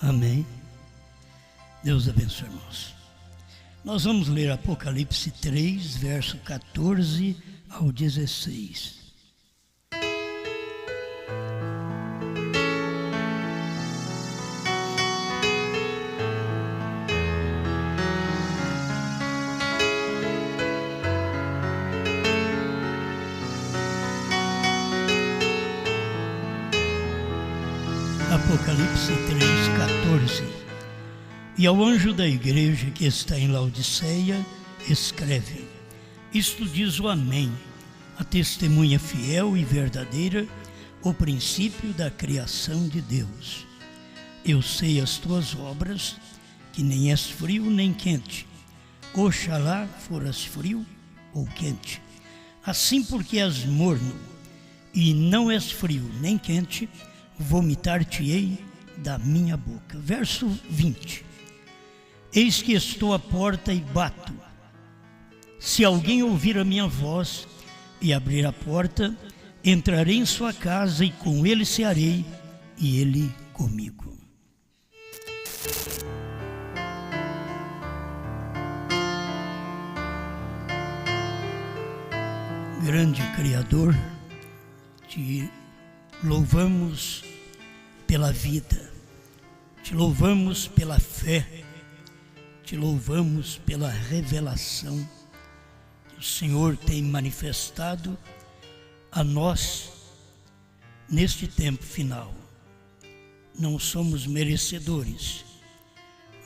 Amém. Deus abençoe, irmãos. Nós vamos ler Apocalipse 3, verso 14 ao 16. Apocalipse 3:14. E ao anjo da igreja que está em Laodiceia, escreve: Isto diz o Amém, a testemunha fiel e verdadeira, o princípio da criação de Deus. Eu sei as tuas obras, que nem és frio nem quente. Oxalá foras frio ou quente. Assim, porque és morno e não és frio nem quente, vomitar-te-ei da minha boca. Verso 20. Eis que estou à porta e bato. Se alguém ouvir a minha voz e abrir a porta, entrarei em sua casa e com ele cearei e ele comigo. Grande Criador, te louvamos pela vida, te louvamos pela fé, te louvamos pela revelação que o Senhor tem manifestado a nós neste tempo final. Não somos merecedores,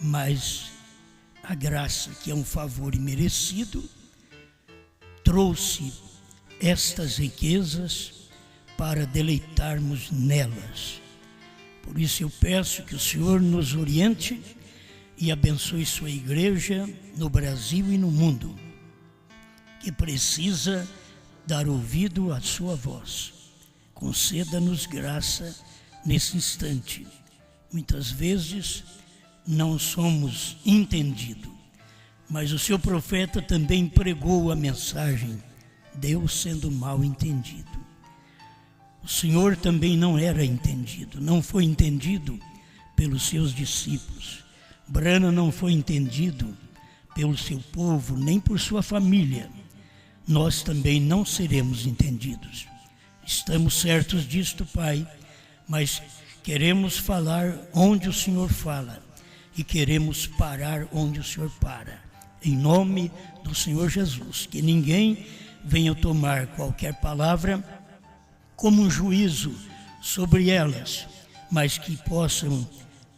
mas a graça, que é um favor imerecido, trouxe estas riquezas para deleitarmos nelas. Por isso eu peço que o Senhor nos oriente e abençoe sua igreja no Brasil e no mundo, que precisa dar ouvido à sua voz. Conceda-nos graça nesse instante. Muitas vezes não somos entendidos, mas o seu profeta também pregou a mensagem, Deus sendo mal entendido. O Senhor também não era entendido, não foi entendido pelos seus discípulos. Brana não foi entendido pelo seu povo, nem por sua família. Nós também não seremos entendidos. Estamos certos disto, Pai, mas queremos falar onde o Senhor fala e queremos parar onde o Senhor para. Em nome do Senhor Jesus, que ninguém venha tomar qualquer palavra como um juízo sobre elas, mas que possam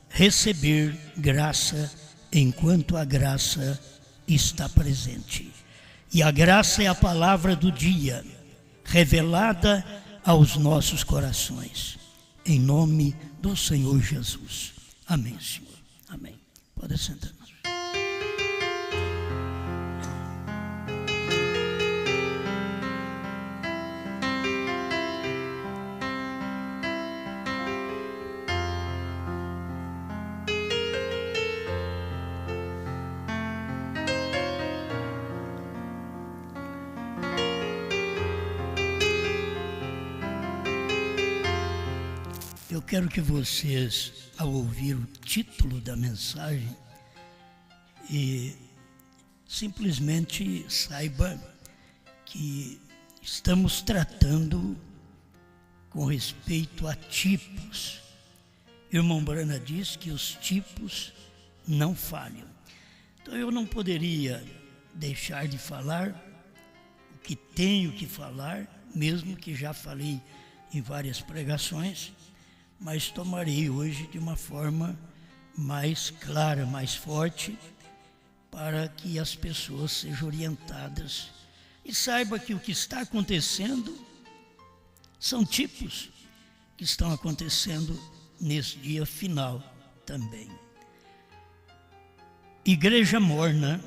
receber graça enquanto a graça está presente. E a graça é a palavra do dia, revelada aos nossos corações. Em nome do Senhor Jesus. Amém, Senhor. Amém. Pode sentar. Eu quero que vocês, ao ouvir o título da mensagem, simplesmente saiba que estamos tratando com respeito a tipos. Irmão Brana diz que os tipos não falham. Então eu não poderia deixar de falar o que tenho que falar, mesmo que já falei em várias pregações, mas tomarei hoje de uma forma mais clara, mais forte, para que as pessoas sejam orientadas e saibam que o que está acontecendo são tipos que estão acontecendo nesse dia final também. Igreja morna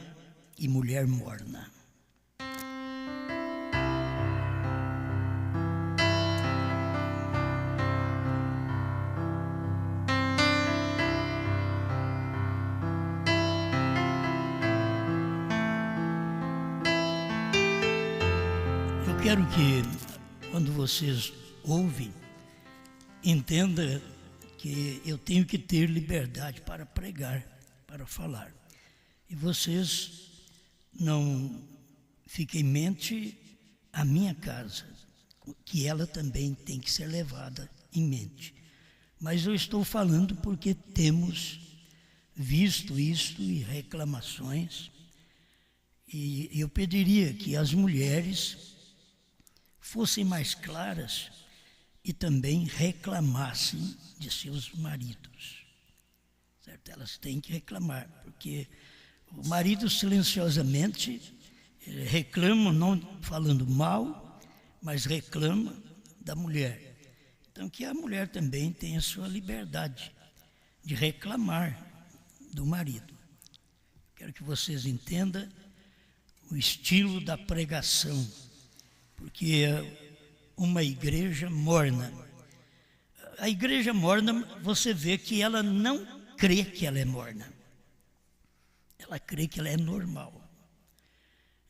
e mulher morna. Quero que, quando vocês ouvem, entenda porque eu tenho que ter liberdade para pregar, para falar. E vocês não fiquem em mente a minha casa, que ela também tem que ser levada em mente. Mas eu estou falando porque temos visto isto e reclamações, e eu pediria que as mulheres fossem mais claras e também reclamassem de seus maridos, certo? Elas têm que reclamar, porque o marido silenciosamente reclama, não falando mal, mas reclama da mulher. Então que a mulher também tenha sua liberdade de reclamar do marido. Quero que vocês entendam o estilo da pregação, porque é uma igreja morna. A igreja morna, você vê que ela não crê que ela é morna. Ela crê que ela é normal.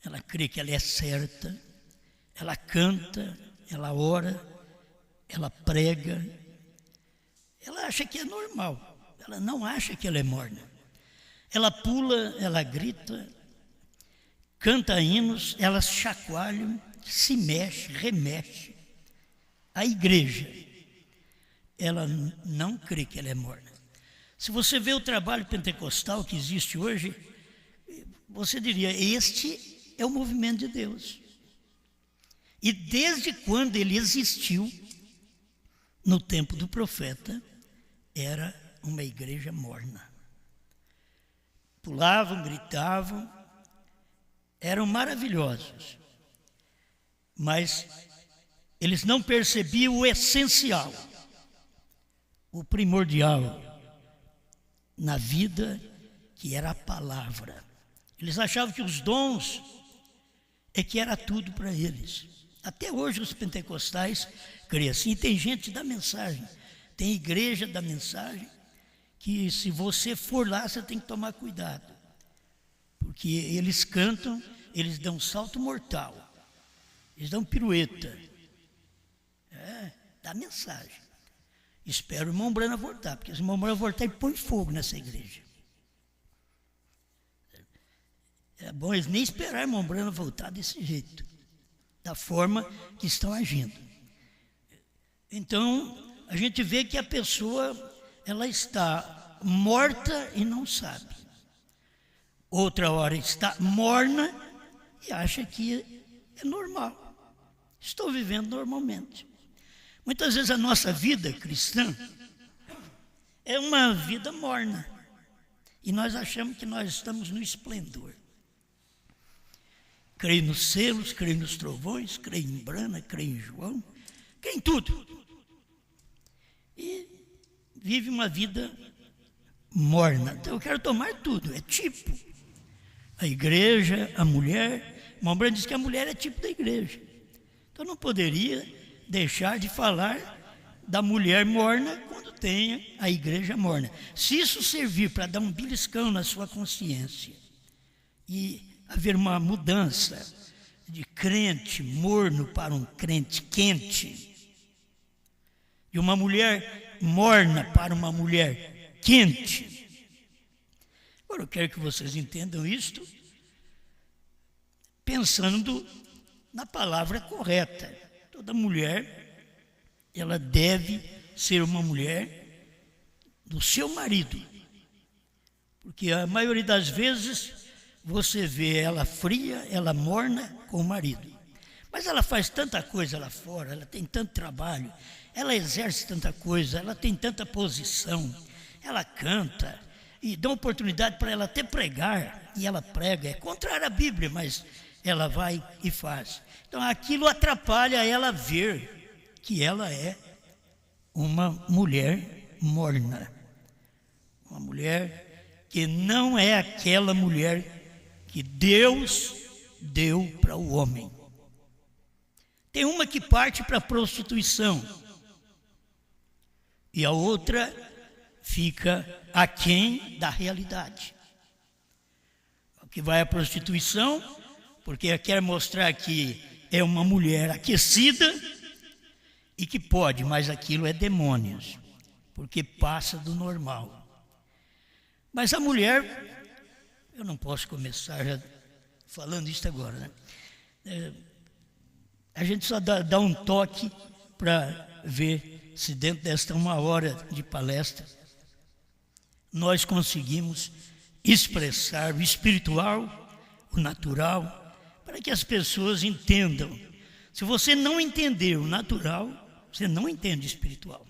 Ela crê que ela é certa. Ela canta, ela ora, ela prega. Ela acha que é normal. Ela não acha que ela é morna. Ela pula, ela grita, canta hinos, elas chacoalham, se mexe, remexe. A igreja, ela não crê que ela é morna. Se você vê o trabalho pentecostal que existe hoje, você diria, este é o movimento de Deus. E desde quando ele existiu, no tempo do profeta, era uma igreja morna. Pulavam, gritavam, eram maravilhosos, mas eles não percebiam o essencial, o primordial na vida, que era a palavra. Eles achavam que os dons é que era tudo para eles. Até hoje os pentecostais creem assim. E tem gente da mensagem, tem igreja da mensagem, que se você for lá, você tem que tomar cuidado, porque eles cantam, eles dão salto mortal, eles dão pirueta, dá mensagem. Espero o irmão Brana voltar, porque se o irmão Brana voltar, ele põe fogo nessa igreja. É bom eles nem esperar o irmão Brana voltar desse jeito, da forma que estão agindo. Então, a gente vê que a pessoa, ela está morta e não sabe. Outra hora está morna e acha que é normal. Estou vivendo normalmente. Muitas vezes a nossa vida cristã é uma vida morna. E nós achamos que nós estamos no esplendor. Creio nos selos, creio nos trovões, creio em Brana, creio em João, creio em tudo. E vive uma vida morna. Então eu quero tomar tudo, é tipo. A igreja, a mulher. O irmão Brana diz que a mulher é tipo da igreja. Então não poderia deixar de falar da mulher morna quando tenha a igreja morna. Se isso servir para dar um beliscão na sua consciência e haver uma mudança de crente morno para um crente quente, de uma mulher morna para uma mulher quente. Agora eu quero que vocês entendam isto pensando na palavra correta. Toda mulher, ela deve ser uma mulher do seu marido, porque a maioria das vezes você vê ela fria, ela morna com o marido, mas ela faz tanta coisa lá fora, ela tem tanto trabalho, ela exerce tanta coisa, ela tem tanta posição, ela canta e dá oportunidade para ela até pregar, e ela prega, é contrário à Bíblia, mas ela vai e faz. Então aquilo atrapalha ela ver que ela é uma mulher morna, uma mulher que não é aquela mulher que Deus deu para o homem. Tem uma que parte para a prostituição e a outra fica aquém da realidade. O que vai à prostituição porque quer mostrar que é uma mulher aquecida e que pode, mas aquilo é demônios. porque passa do normal. Mas a mulher, eu não posso começar já falando isso agora, né? A gente só dá um toque para ver se dentro desta 1 hora de palestra nós conseguimos expressar o espiritual, o natural, para que as pessoas entendam. Se você não entender o natural, você não entende o espiritual.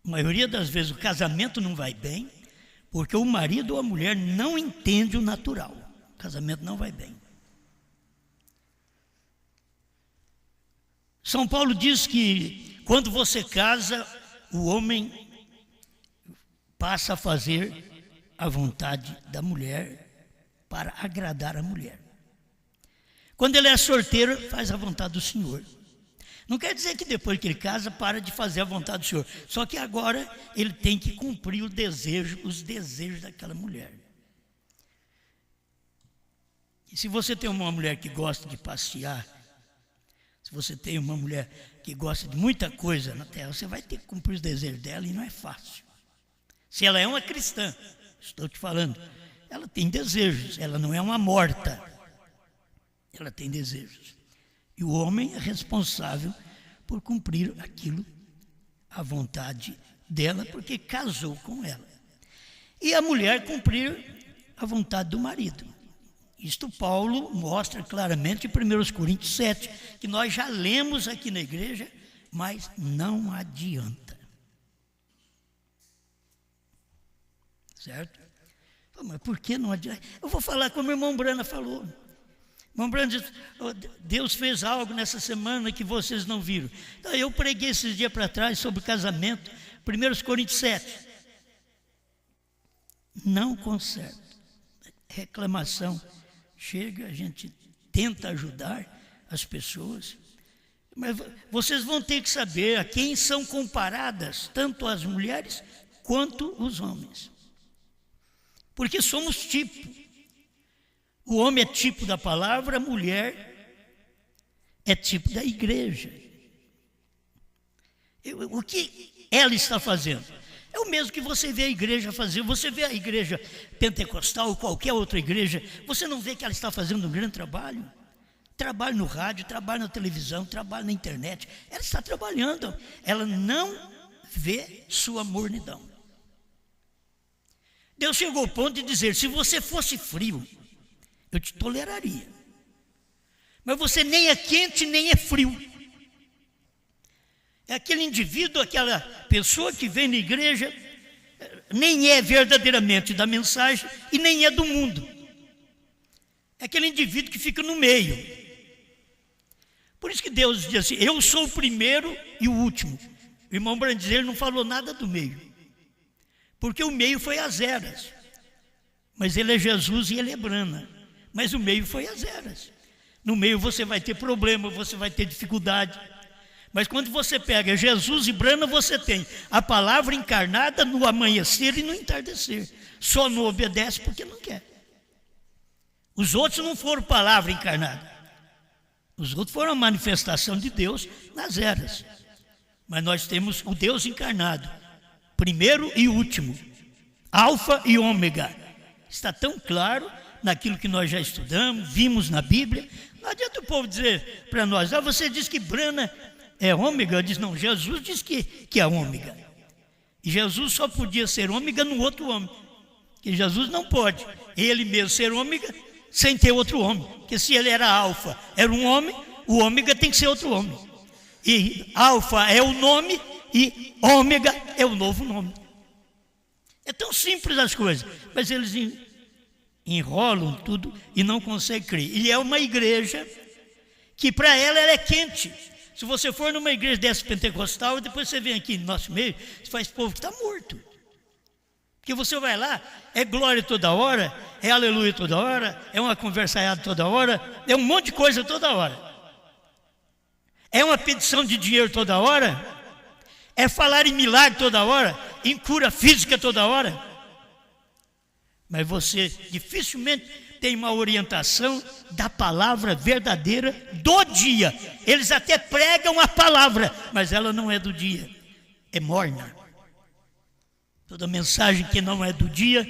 A maioria das vezes o casamento não vai bem, porque o marido ou a mulher não entende o natural. O casamento não vai bem. São Paulo diz que quando você casa, o homem passa a fazer a vontade da mulher para agradar a mulher. Quando ele é solteiro, faz a vontade do Senhor. Não quer dizer que depois que ele casa, para de fazer a vontade do Senhor. Só que agora ele tem que cumprir os desejos daquela mulher. E se você tem uma mulher que gosta de passear, se você tem uma mulher que gosta de muita coisa na terra, você vai ter que cumprir os desejos dela e não é fácil. Se ela é uma cristã, estou te falando, ela tem desejos, ela não é uma morta. Ela tem desejos. E o homem é responsável por cumprir aquilo, a vontade dela, porque casou com ela. E a mulher cumprir a vontade do marido. Isto Paulo mostra claramente em 1 Coríntios 7, que nós já lemos aqui na igreja, mas não adianta. Certo? Mas por que não adianta? Eu vou falar como o irmão Brana falou. Irmão Brana diz, Deus fez algo nessa semana que vocês não viram. Então, eu preguei esses dias para trás sobre casamento, 1 Coríntios 7. Não conserta. Reclamação. Chega, a gente tenta ajudar as pessoas, mas vocês vão ter que saber a quem são comparadas tanto as mulheres quanto os homens. Porque somos tipo. O homem é tipo da palavra, a mulher é tipo da igreja. O que ela está fazendo? É o mesmo que você vê a igreja fazer. Você vê a igreja pentecostal ou qualquer outra igreja, você não vê que ela está fazendo um grande trabalho? Trabalho no rádio, trabalho na televisão, trabalho na internet. Ela está trabalhando. Ela não vê sua mornidão. Deus chegou ao ponto de dizer, se você fosse frio, eu te toleraria. Mas você nem é quente, nem é frio. É aquele indivíduo, aquela pessoa que vem na igreja, nem é verdadeiramente da mensagem e nem é do mundo. É aquele indivíduo que fica no meio. Por isso que Deus diz assim, eu sou o primeiro e o último. O irmão Brandizer não falou nada do meio. Porque o meio foi as eras. Mas ele é Jesus e ele é Brana. Mas o meio foi as eras. No meio você vai ter problema, você vai ter dificuldade. Mas quando você pega Jesus e Brana, você tem a palavra encarnada no amanhecer e no entardecer. Só não obedece porque não quer. Os outros não foram palavra encarnada. Os outros foram a manifestação de Deus nas eras. Mas nós temos o Deus encarnado, primeiro e último, alfa e ômega. Está tão claro naquilo que nós já estudamos, vimos na Bíblia. Não adianta o povo dizer para nós, você diz que Brana é ômega. Eu disse, não, Jesus diz que é ômega. E Jesus só podia ser ômega no outro homem. Que Jesus não pode, ele mesmo ser ômega sem ter outro homem. Porque se ele era alfa, era um homem, o ômega tem que ser outro homem. E alfa é o nome e ômega é o novo nome. É tão simples as coisas, mas eles enrolam tudo e não conseguem crer. E é uma igreja que para ela é quente. Se você for numa igreja dessa pentecostal, depois você vem aqui no nosso meio, você faz povo que está morto. Porque você vai lá, é glória toda hora, é aleluia toda hora, é uma conversaiada toda hora, é um monte de coisa toda hora. É uma petição de dinheiro toda hora, é falar em milagre toda hora, em cura física toda hora. Mas você dificilmente tem uma orientação da palavra verdadeira do dia. Eles até pregam a palavra, mas ela não é do dia. é morna. Toda mensagem que não é do dia,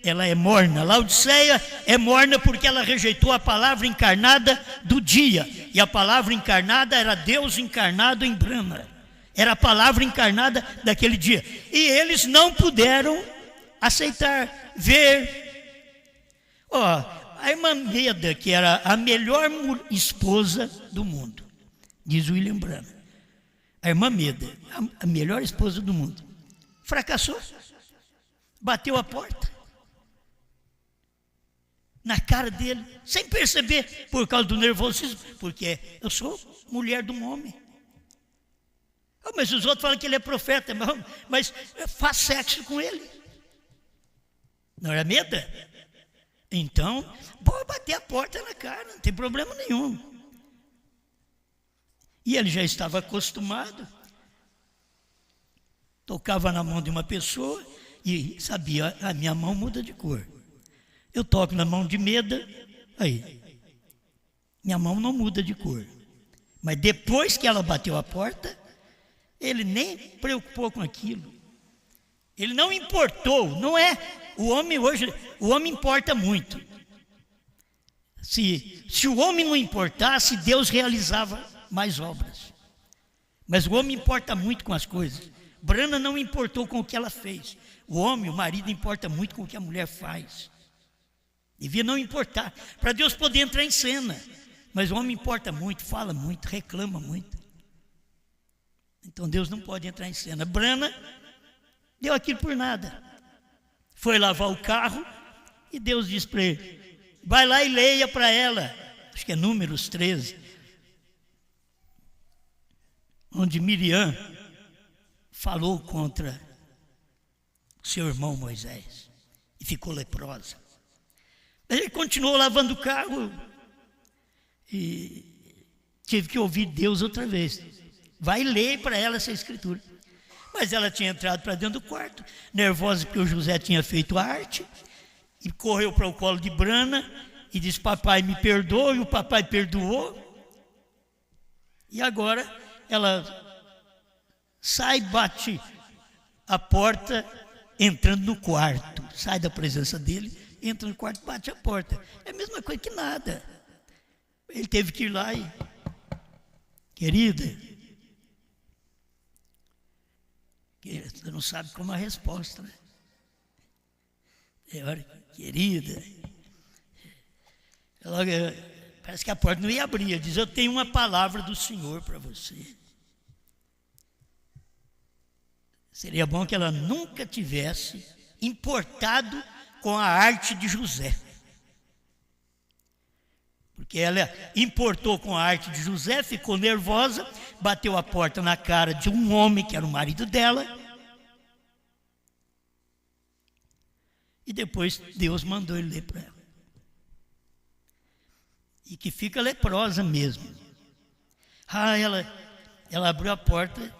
ela é morna. Laodiceia é morna porque ela rejeitou a palavra encarnada do dia. E a palavra encarnada era Deus encarnado em Brana. Era a palavra encarnada daquele dia. E eles não puderam aceitar, ver. A irmã Meda, que era a melhor esposa do mundo, diz William Branham. A irmã Meda, a melhor esposa do mundo, fracassou. Bateu a porta na cara dele, sem perceber, por causa do nervosismo, porque eu sou mulher de um homem. Mas os outros falam que ele é profeta, mas faz sexo com ele. Não era Meda? Então, pode bater a porta na cara, não tem problema nenhum. E ele já estava acostumado, tocava na mão de uma pessoa e sabia, a minha mão muda de cor. Eu toco na mão de Meda, aí, minha mão não muda de cor. Mas depois que ela bateu a porta, ele nem preocupou com aquilo. Ele não importou, não é? O homem hoje, o homem importa muito. Se o homem não importasse, Deus realizava mais obras. Mas o homem importa muito com as coisas. Brana não importou com o que ela fez. O homem, o marido, importa muito com o que a mulher faz. Devia não importar, para Deus poder entrar em cena. Mas o homem importa muito, fala muito, reclama muito. Então Deus não pode entrar em cena. Brana deu aquilo por nada. Foi lavar o carro e Deus disse para ele: vai lá e leia para ela. Acho que é Números 13. Onde Miriam falou contra seu irmão Moisés e ficou leprosa. Ele continuou lavando o carro e tive que ouvir Deus outra vez. Vai ler para ela essa escritura. Mas ela tinha entrado para dentro do quarto, nervosa porque o José tinha feito a arte, e correu para o colo de Brana e disse: papai, me perdoa. E o papai perdoou. E agora ela sai, bate a porta, entrando no quarto. Sai da presença dele, entra no quarto, bate a porta. É a mesma coisa que nada. Ele teve que ir lá e: querida, você não sabe como a resposta, né? Querida, parece que a porta não ia abrir. Ele diz: eu tenho uma palavra do Senhor para você. Seria bom que ela nunca tivesse importado com a arte de José, porque ela importou com a arte de José, ficou nervosa, bateu a porta na cara de um homem que era o marido dela, e depois Deus mandou ele ler para ela, e que fica leprosa mesmo. Ela abriu a porta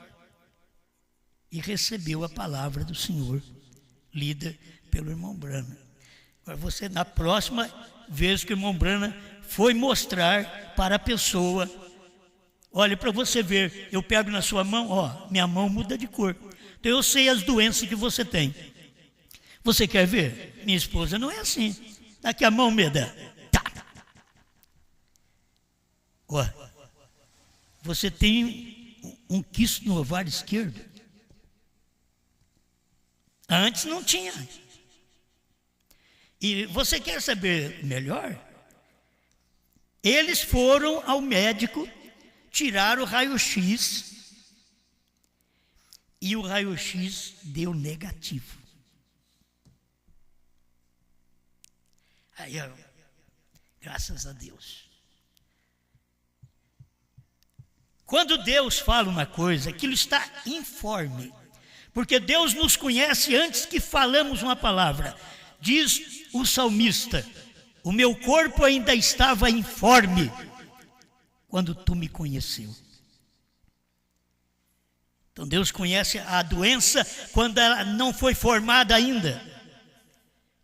e recebeu a palavra do Senhor, lida pelo irmão Brana. Agora você, na próxima vez que o irmão Brana foi mostrar para a pessoa, olha, para você ver, eu pego na sua mão, minha mão muda de cor. Então eu sei as doenças que você tem. Você quer ver? Minha esposa não é assim. Daqui a mão, Meda. Tá. Você tem um quisto no ovário esquerdo. Antes não tinha. E você quer saber melhor? Eles foram ao médico, tiraram o raio-x, e o raio-x deu negativo. Aí, graças a Deus. Quando Deus fala uma coisa, aquilo está informe, porque Deus nos conhece antes que falamos uma palavra. Diz o salmista: o meu corpo ainda estava informe quando tu me conheceu. Então Deus conhece a doença quando ela não foi formada ainda.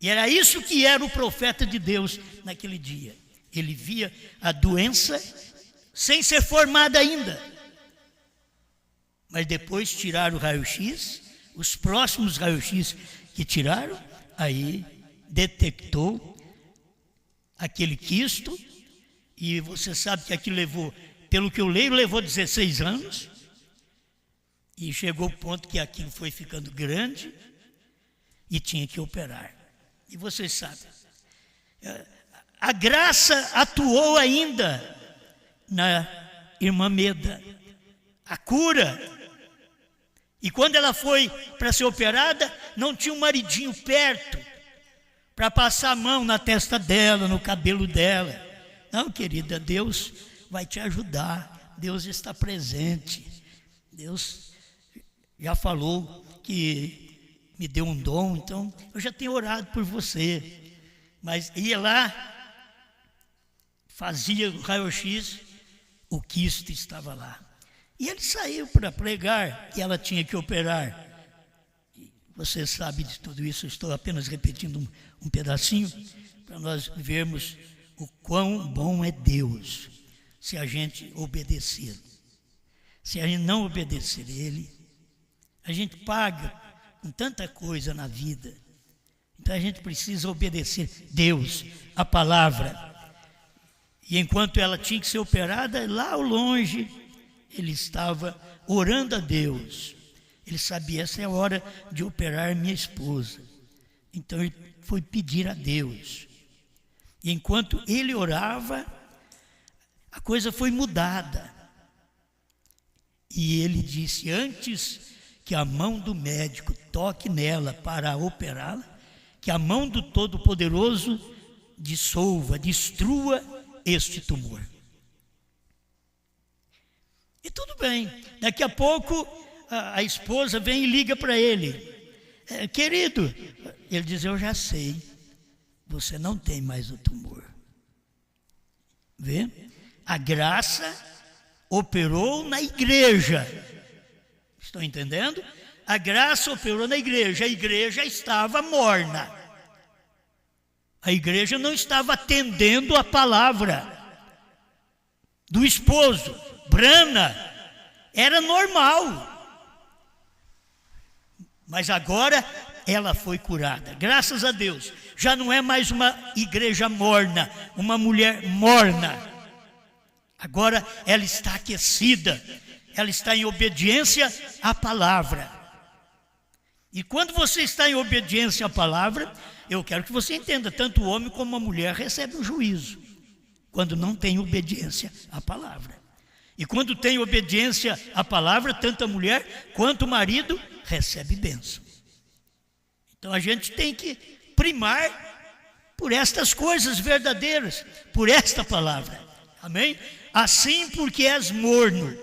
E era isso que era o profeta de Deus naquele dia. Ele via a doença sem ser formada ainda, Mas depois tiraram o raio-x, os próximos raios-x que tiraram, aí detectou aquele quisto, e você sabe que aquilo levou, pelo que eu leio, levou 16 anos, e chegou ao ponto que aquilo foi ficando grande e tinha que operar. E vocês sabem, a graça atuou ainda na irmã Meda, a cura. E quando ela foi para ser operada, não tinha um maridinho perto para passar a mão na testa dela, no cabelo dela. Não, querida, Deus vai te ajudar, Deus está presente, Deus já falou que me deu um dom, então eu já tenho orado por você. Mas ia lá, fazia o raio-x, o quisto estava lá. E ele saiu para pregar e ela tinha que operar. Você sabe de tudo isso, eu estou apenas repetindo um pedacinho para nós vermos o quão bom é Deus se a gente obedecer. Se a gente não obedecer Ele, a gente paga com tanta coisa na vida. Então a gente precisa obedecer Deus, a palavra. E enquanto ela tinha que ser operada, lá ao longe, ele estava orando a Deus. Ele sabia, essa é a hora de operar minha esposa. Então ele foi pedir a Deus. E enquanto ele orava, a coisa foi mudada. E ele disse, antes que a mão do médico toque nela para operá-la, que a mão do Todo-Poderoso dissolva, destrua este tumor. E tudo bem, daqui a pouco a esposa vem e liga para ele. Querido, ele diz, eu já sei, você não tem mais o tumor. Vê? A graça operou na igreja. Estão entendendo? A graça operou na igreja, a igreja estava morna. A igreja não estava atendendo a palavra do esposo. Brana, era normal. Mas agora ela foi curada, graças a Deus. Já não é mais uma igreja morna, uma mulher morna. Agora ela está aquecida, ela está em obediência à palavra. E quando você está em obediência à palavra, eu quero que você entenda, tanto o homem como a mulher recebem um juízo, quando não tem obediência à palavra. E quando tem obediência à palavra, tanto a mulher quanto o marido recebe bênção. Então a gente tem que primar por estas coisas verdadeiras, por esta palavra. Amém? Assim, porque és morno,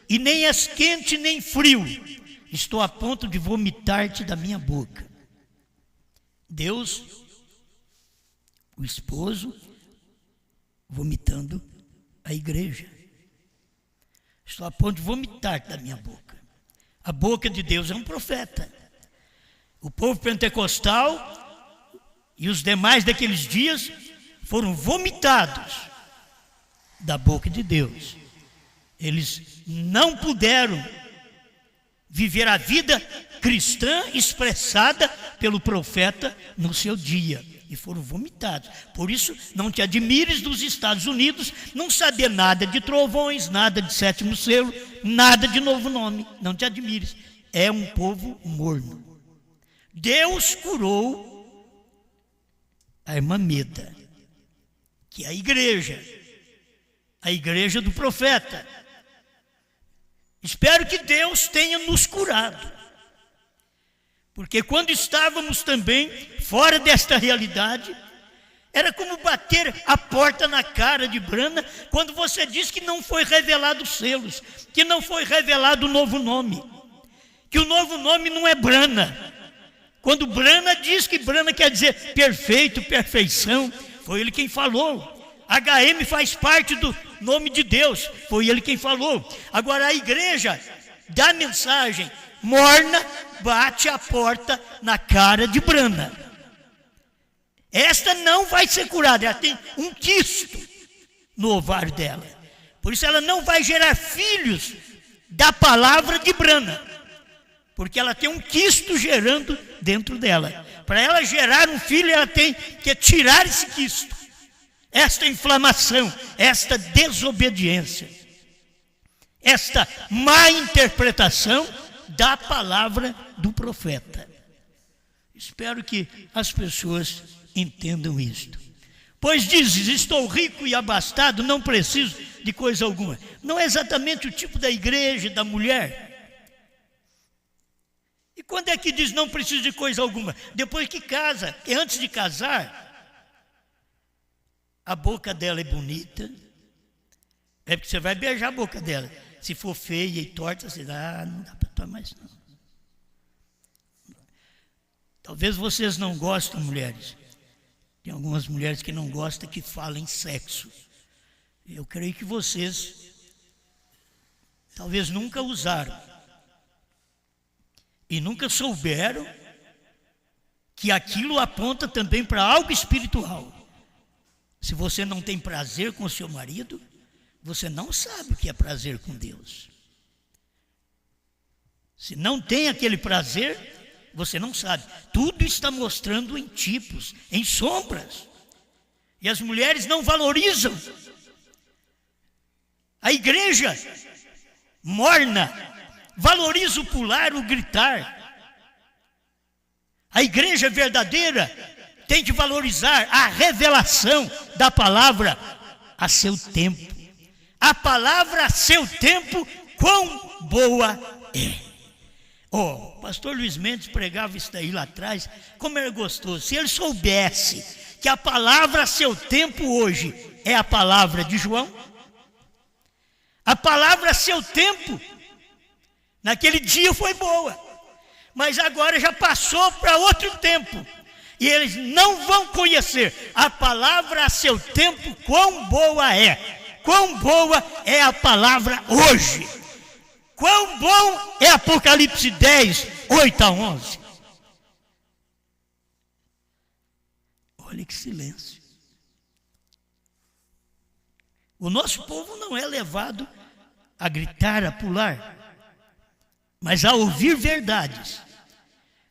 e nem és quente nem frio, estou a ponto de vomitar-te da minha boca. Deus, o esposo, vomitando a igreja. Estou a ponto de vomitar-te da minha boca. A boca de Deus é um profeta. O povo pentecostal e os demais daqueles dias foram vomitados da boca de Deus. Eles não puderam viver a vida cristã expressada pelo profeta no seu dia, e foram vomitados. Por isso, não te admires dos Estados Unidos não saber nada de trovões, nada de sétimo selo, nada de novo nome. Não te admires. É um povo morno. Deus curou a irmã Meda, que é a igreja do profeta. Espero que Deus tenha nos curado. Porque quando estávamos também fora desta realidade, era como bater a porta na cara de Brana, quando você diz que não foi revelado os selos, que não foi revelado o novo nome, que o novo nome não é Brana. Quando Brana diz que Brana quer dizer perfeito, perfeição, foi ele quem falou. HM faz parte do nome de Deus, foi ele quem falou. Agora a igreja da mensagem morna bate a porta na cara de Brana. Esta não vai ser curada, ela tem um quisto no ovário dela. Por isso ela não vai gerar filhos da palavra de Brana, porque ela tem um quisto gerando dentro dela. Para ela gerar um filho, ela tem que tirar esse quisto, esta inflamação, esta desobediência, esta má interpretação da palavra do profeta. Espero que as pessoas entendam isto. Pois dizes, estou rico e abastado, não preciso de coisa alguma. Não é exatamente o tipo da igreja, da mulher. E quando é que diz não preciso de coisa alguma? Depois que casa, e antes de casar, a boca dela é bonita, é porque você vai beijar a boca dela. Se for feia e torta, você dá, não dá para tomar mais não. Talvez vocês não gostem, mulheres. Tem algumas mulheres que não gostam que falem sexo. Eu creio que vocês talvez nunca usaram e nunca souberam que aquilo aponta também para algo espiritual. Se você não tem prazer com o seu marido, você não sabe o que é prazer com Deus. Se não tem aquele prazer, você não sabe. Tudo está mostrando em tipos, em sombras. E as mulheres não valorizam. A igreja morna valoriza o pular, o gritar. A igreja verdadeira tem que valorizar a revelação da palavra a seu tempo. A palavra a seu tempo, quão boa é. O pastor Luiz Mendes pregava isso daí lá atrás, como era gostoso. Se ele soubesse que a palavra a seu tempo hoje é a palavra de João, a palavra a seu tempo, naquele dia foi boa, mas agora já passou para outro tempo, e eles não vão conhecer a palavra a seu tempo, quão boa é a palavra hoje. Quão bom é Apocalipse 10, 8 a 11. Olha que silêncio. O nosso povo não é levado a gritar, a pular, mas a ouvir verdades,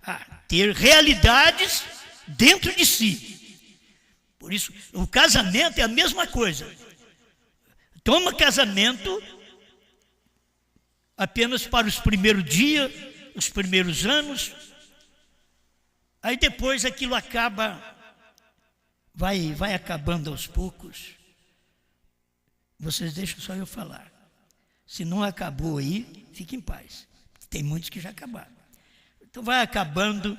a ter realidades dentro de si. Por isso, o casamento é a mesma coisa. Toma casamento apenas para os primeiros dias, os primeiros anos, aí depois aquilo acaba, vai acabando aos poucos. Vocês deixam só eu falar. Se não acabou aí, fique em paz. Tem muitos que já acabaram. Então vai acabando,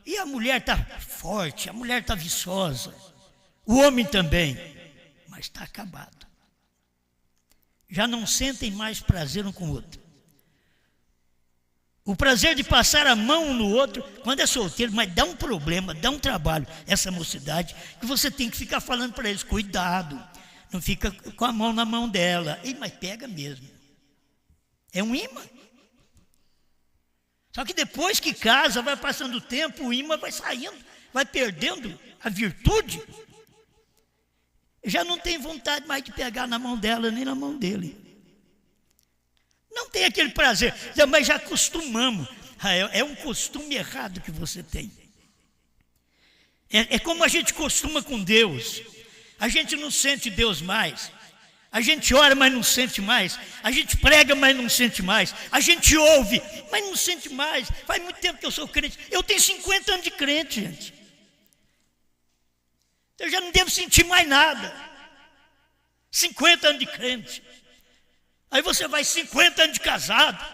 e a mulher está forte, a mulher está viçosa, o homem também, mas está acabado. Já não sentem mais prazer um com o outro. O prazer de passar a mão um no outro, quando é solteiro, mas dá um problema, dá um trabalho, essa mocidade, que você tem que ficar falando para eles, cuidado, não fica com a mão na mão dela. Ei, mas pega mesmo. É um imã. Só que depois que casa, vai passando o tempo, o imã vai saindo, vai perdendo a virtude. Já não tem vontade mais de pegar na mão dela, nem na mão dele. Não tem aquele prazer, mas já acostumamos. É um costume errado que você tem. É como a gente costuma com Deus. A gente não sente Deus mais. A gente ora, mas não sente mais. A gente prega, mas não sente mais. A gente ouve, mas não sente mais. Faz muito tempo que eu sou crente. Eu tenho 50 anos de crente, gente. Eu já não devo sentir mais nada. 50 anos de crente. Aí você vai 50 anos de casado.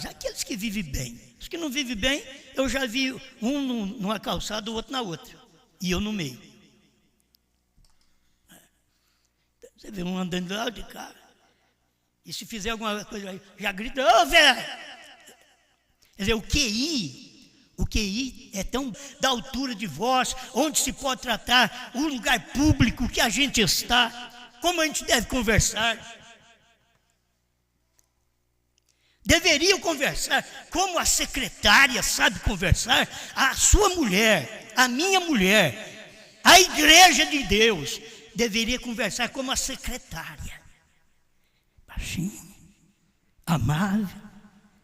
Aqueles que vivem bem. Os que não vivem bem, eu já vi um numa calçada, o outro na outra. E eu no meio. Você vê um andando lá de cá. E se fizer alguma coisa, já grita, ô velho! Quer dizer, o QI é tão da altura de voz, onde se pode tratar o lugar público que a gente está, como a gente deve conversar. Deveriam conversar como a secretária sabe conversar, a sua mulher, a minha mulher, a igreja de Deus deveria conversar como a secretária. Assim, amável.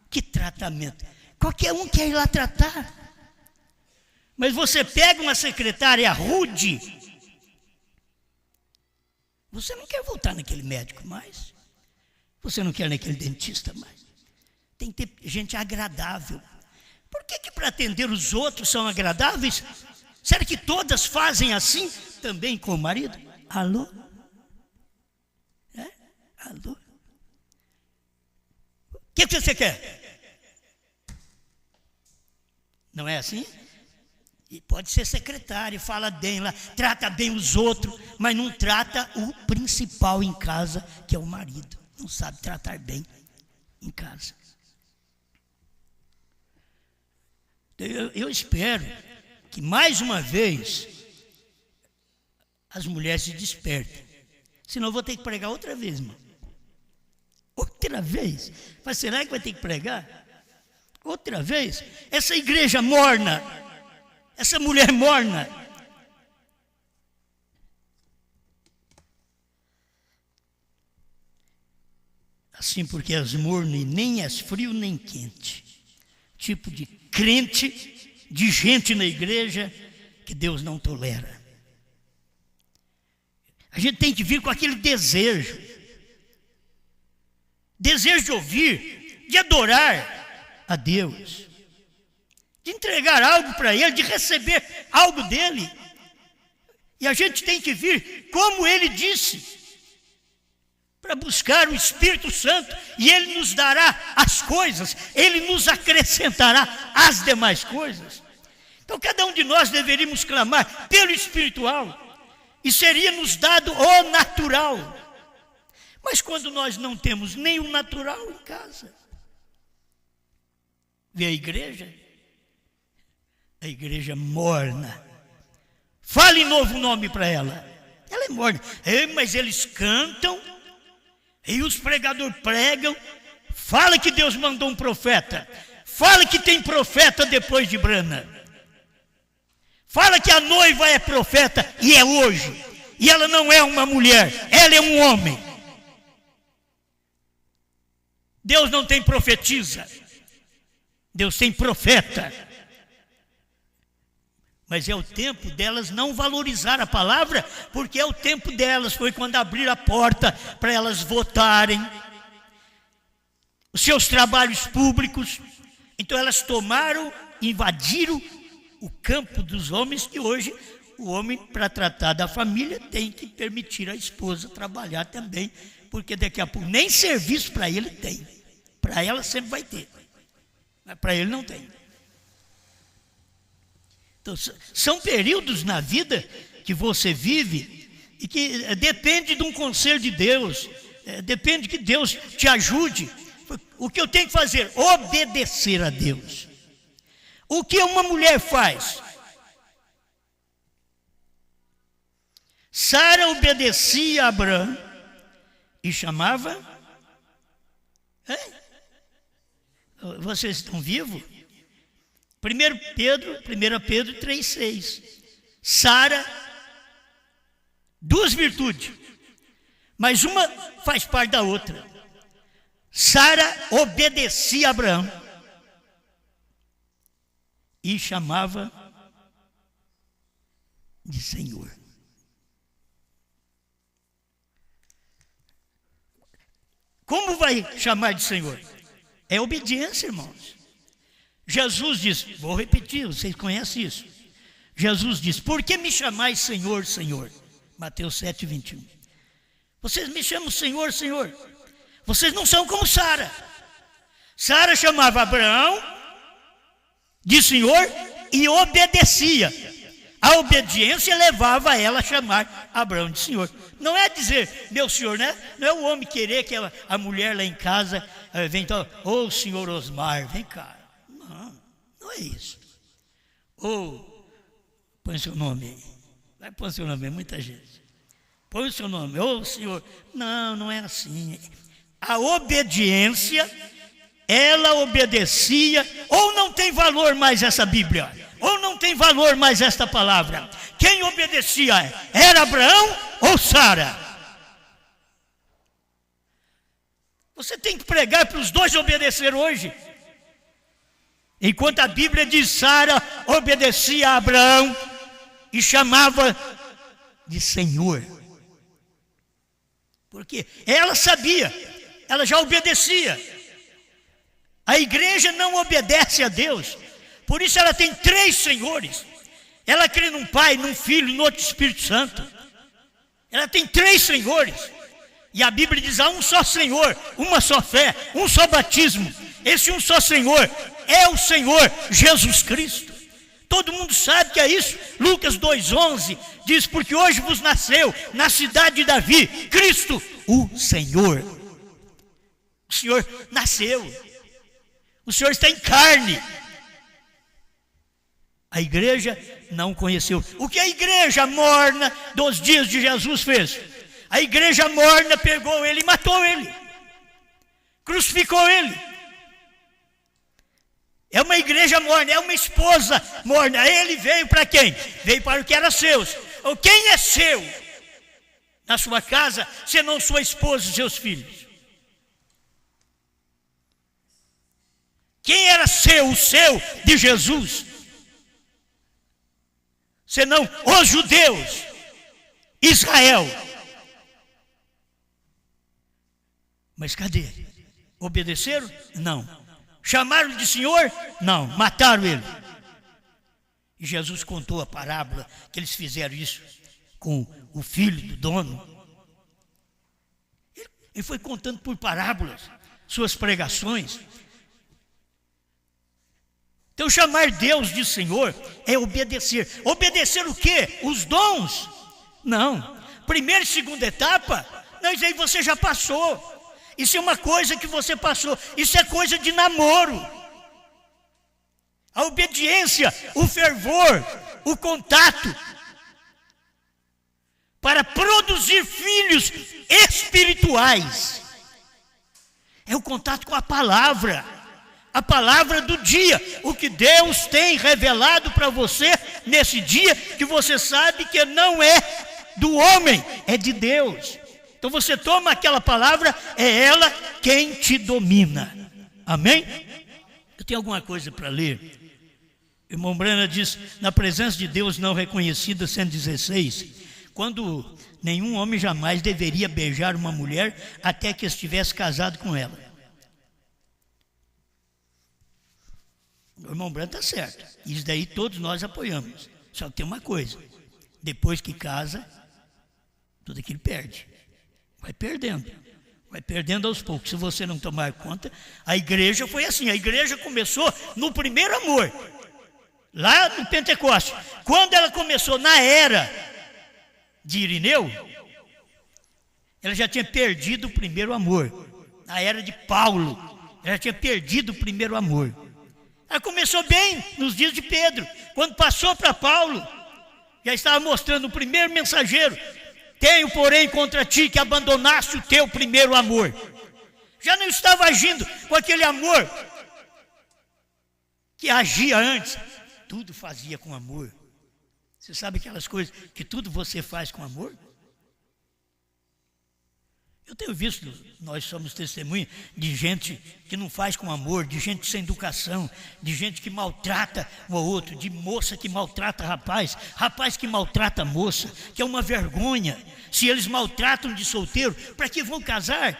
Que tratamento. Qualquer um quer ir lá tratar. Mas você pega uma secretária rude, você não quer voltar naquele médico mais. Você não quer naquele dentista mais. Tem que ter gente agradável. Por que para atender os outros são agradáveis? Será que todas fazem assim também com o marido? Alô? Alô? O que você quer? Não é assim? E pode ser secretário, fala bem lá, trata bem os outros, mas não trata o principal em casa, que é o marido. Não sabe tratar bem em casa. Eu espero que mais uma vez as mulheres se despertem. Senão eu vou ter que pregar outra vez, irmão. Outra vez? Mas será que vai ter que pregar? Outra vez? Essa igreja morna, essa mulher morna. Assim, porque as mornas nem as frio nem quente. Tipo de crente, de gente na igreja que Deus não tolera. A gente tem que vir com aquele desejo de ouvir, de adorar a Deus, de entregar algo para Ele, de receber algo dEle. E a gente tem que vir, como Ele disse, para buscar o Espírito Santo, e Ele nos dará as coisas, Ele nos acrescentará as demais coisas. Então cada um de nós deveríamos clamar pelo espiritual, e seria nos dado o natural. Mas quando nós não temos nem o natural em casa, vê a igreja morna. Fale novo nome para ela. Ela é morna. Mas eles cantam, e os pregadores pregam. Fala que Deus mandou um profeta. Fala que tem profeta depois de Brana. Fala que a noiva é profeta, e é hoje. E ela não é uma mulher, ela é um homem. Deus não tem profetisa, Deus tem profeta. Mas é o tempo delas não valorizar a palavra, porque é o tempo delas, foi quando abriram a porta para elas votarem, os seus trabalhos públicos. Então elas tomaram, invadiram o campo dos homens, que hoje o homem, para tratar da família, tem que permitir a esposa trabalhar também, porque daqui a pouco nem serviço para ele tem. Para ela sempre vai ter, mas para ele não tem. Então, são períodos na vida que você vive e que depende de um conselho de Deus, depende que Deus te ajude. O que eu tenho que fazer? Obedecer a Deus. O que uma mulher faz? Sara obedecia a Abraão e chamava... Vocês estão vivos? 1 Pedro 3,6. Sara, duas virtudes, mas uma faz parte da outra. Sara obedecia a Abraão e chamava de Senhor. Como vai chamar de Senhor? É obediência, irmãos. Jesus diz, vou repetir, vocês conhecem isso. Jesus diz, por que me chamais Senhor, Senhor? Mateus 7,21. Vocês me chamam Senhor, Senhor. Vocês não são como Sara. Sara chamava Abraão de Senhor e obedecia. A obediência levava ela a chamar Abraão de Senhor. Não é dizer, meu senhor, né? Não é o homem querer que a mulher lá em casa vem então, ô senhor Osmar, vem cá. Não é isso. Ou, põe seu nome aí. Vai pôr seu nome, é muita gente. Põe o seu nome, ô senhor. Não é assim. A obediência, ela obedecia, ou não tem valor mais essa Bíblia, ou não tem valor mais esta palavra. Quem obedecia era Abraão ou Sara? Você tem que pregar para os dois obedecer hoje. Enquanto a Bíblia diz, Sara obedecia a Abraão e chamava de Senhor. Porque ela sabia, ela já obedecia. A igreja não obedece a Deus, por isso ela tem 3 senhores. Ela crê num Pai, num Filho, no outro Espírito Santo. Ela tem 3 senhores. E a Bíblia diz, há um só Senhor, uma só fé, um só batismo. Esse um só Senhor é o Senhor Jesus Cristo. Todo mundo sabe que é isso. Lucas 2,11 diz, porque hoje vos nasceu na cidade de Davi, Cristo, o Senhor. O Senhor nasceu. O Senhor está em carne. A igreja não conheceu. O que a igreja morna dos dias de Jesus fez? A igreja morna pegou ele e matou ele. Crucificou ele. É uma igreja morna, é uma esposa morna. Ele veio para quem? Veio para o que era seus. Ou quem é seu na sua casa, senão sua esposa e seus filhos? Quem era seu, o seu de Jesus? Senão os judeus, Israel. Mas cadê? Obedeceram? Não. Chamaram de Senhor? Não. Mataram ele. E Jesus contou a parábola que eles fizeram isso com o filho do dono. Ele foi contando por parábolas suas pregações. Então chamar Deus de Senhor é obedecer. Obedecer o quê? Os dons? Não. Primeira e segunda etapa? Não, isso aí você já passou. Isso é uma coisa que você passou. Isso é coisa de namoro. A obediência, o fervor, o contato para produzir filhos espirituais é o contato com a palavra do dia, o que Deus tem revelado para você nesse dia, que você sabe que não é do homem, é de Deus. Então você toma aquela palavra, é ela quem te domina. Amém? Eu tenho alguma coisa para ler. O irmão Brana diz, na presença de Deus não reconhecida, 116, quando nenhum homem jamais deveria beijar uma mulher até que estivesse casado com ela. O irmão Brana está certo. Isso daí todos nós apoiamos. Só que tem uma coisa, depois que casa, tudo aquilo perde. Vai perdendo aos poucos. Se você não tomar conta, a igreja foi assim. A igreja começou no primeiro amor, lá no Pentecostes. Quando ela começou na era de Irineu, ela já tinha perdido o primeiro amor. Na era de Paulo, ela já tinha perdido o primeiro amor. Ela começou bem nos dias de Pedro. Quando passou para Paulo, já estava mostrando o primeiro mensageiro. Tenho, porém, contra ti que abandonaste o teu primeiro amor. Já não estava agindo com aquele amor que agia antes. Tudo fazia com amor. Você sabe aquelas coisas que tudo você faz com amor? Eu tenho visto, nós somos testemunhas de gente que não faz com amor, de gente sem educação, de gente que maltrata um ao outro, de moça que maltrata rapaz, rapaz que maltrata moça, que é uma vergonha. Se eles maltratam de solteiro, para que vão casar?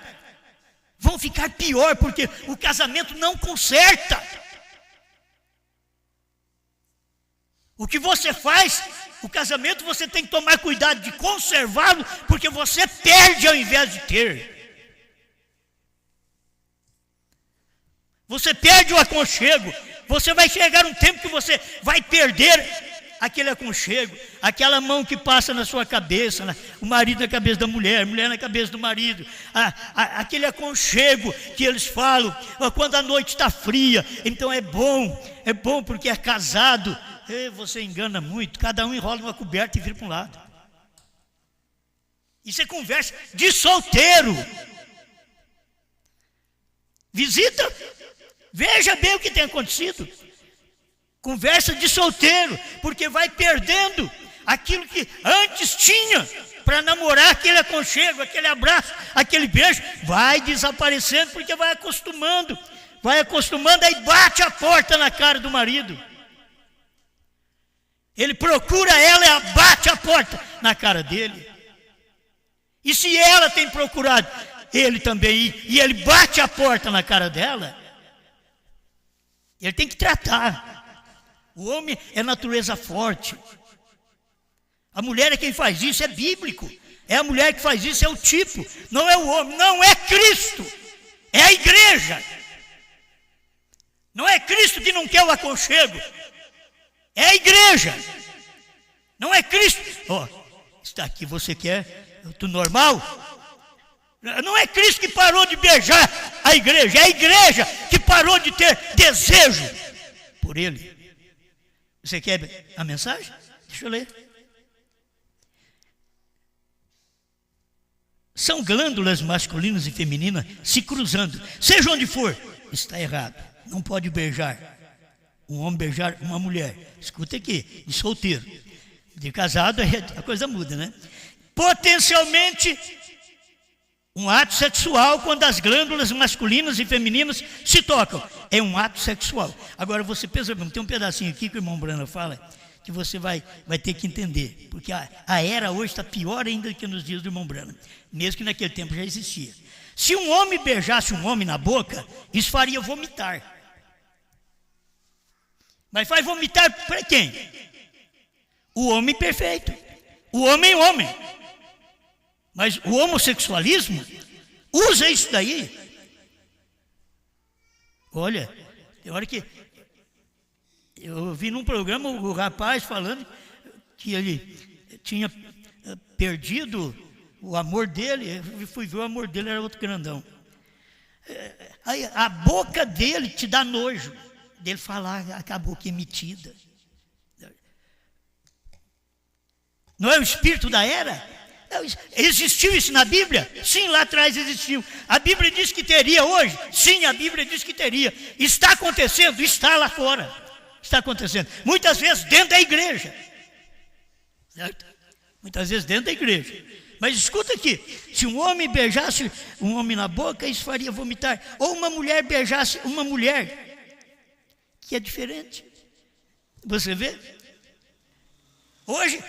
Vão ficar pior, porque o casamento não conserta. O que você faz, o casamento você tem que tomar cuidado de conservá-lo, porque você perde ao invés de ter. Você perde o aconchego. Você vai chegar um tempo que você vai perder aquele aconchego, aquela mão que passa na sua cabeça, o marido na cabeça da mulher, a mulher na cabeça do marido, aquele aconchego que eles falam, quando a noite está fria, então é bom porque é casado. Você engana muito, cada um enrola uma coberta e vira para um lado. Isso é conversa de solteiro. Visita, veja bem o que tem acontecido. Conversa de solteiro, porque vai perdendo aquilo que antes tinha. para namorar, aquele aconchego, aquele abraço, aquele beijo, vai desaparecendo porque vai acostumando, aí bate a porta na cara do marido. Ele procura ela e bate a porta na cara dele. E se ela tem procurado ele também, e ele bate a porta na cara dela, ele tem que tratar. O homem é natureza forte. A mulher é quem faz isso, é bíblico. É a mulher que faz isso, é o tipo. Não é o homem, não é Cristo. É a igreja. Não é Cristo que não quer o aconchego. É a igreja. Não é Cristo. Está aqui, você quer? Tudo normal? Não é Cristo que parou de beijar a igreja. É a igreja que parou de ter desejo por ele. Você quer a mensagem? Deixa eu ler. São glândulas masculinas e femininas se cruzando. Seja onde for, está errado. Não pode beijar. Um homem beijar uma mulher. Escuta aqui, de solteiro. De casado a coisa muda, né? Potencialmente um ato sexual quando as glândulas masculinas e femininas se tocam. É um ato sexual. Agora você pensa, tem um pedacinho aqui que o irmão Brana fala, que você vai ter que entender. Porque a era hoje está pior ainda que nos dias do irmão Brana. Mesmo que naquele tempo já existia. Se um homem beijasse um homem na boca, isso faria vomitar. Mas faz vomitar para quem? O homem perfeito. O homem. Mas o homossexualismo usa isso daí. Olha, tem hora que eu vi num programa o rapaz falando que ele tinha perdido o amor dele. Eu fui ver, o amor dele era outro grandão. Aí a boca dele te dá nojo dele falar, acabou que emitida. Não é o espírito da era? Existiu isso na Bíblia? Sim, lá atrás existiu. A Bíblia diz que teria hoje? Sim, a Bíblia diz que teria. Está acontecendo? Está lá fora. Está acontecendo. Muitas vezes dentro da igreja. Certo? Muitas vezes dentro da igreja. Mas escuta aqui, se um homem beijasse um homem na boca, isso faria vomitar. Ou uma mulher beijasse uma mulher, que é diferente. Você vê? Hoje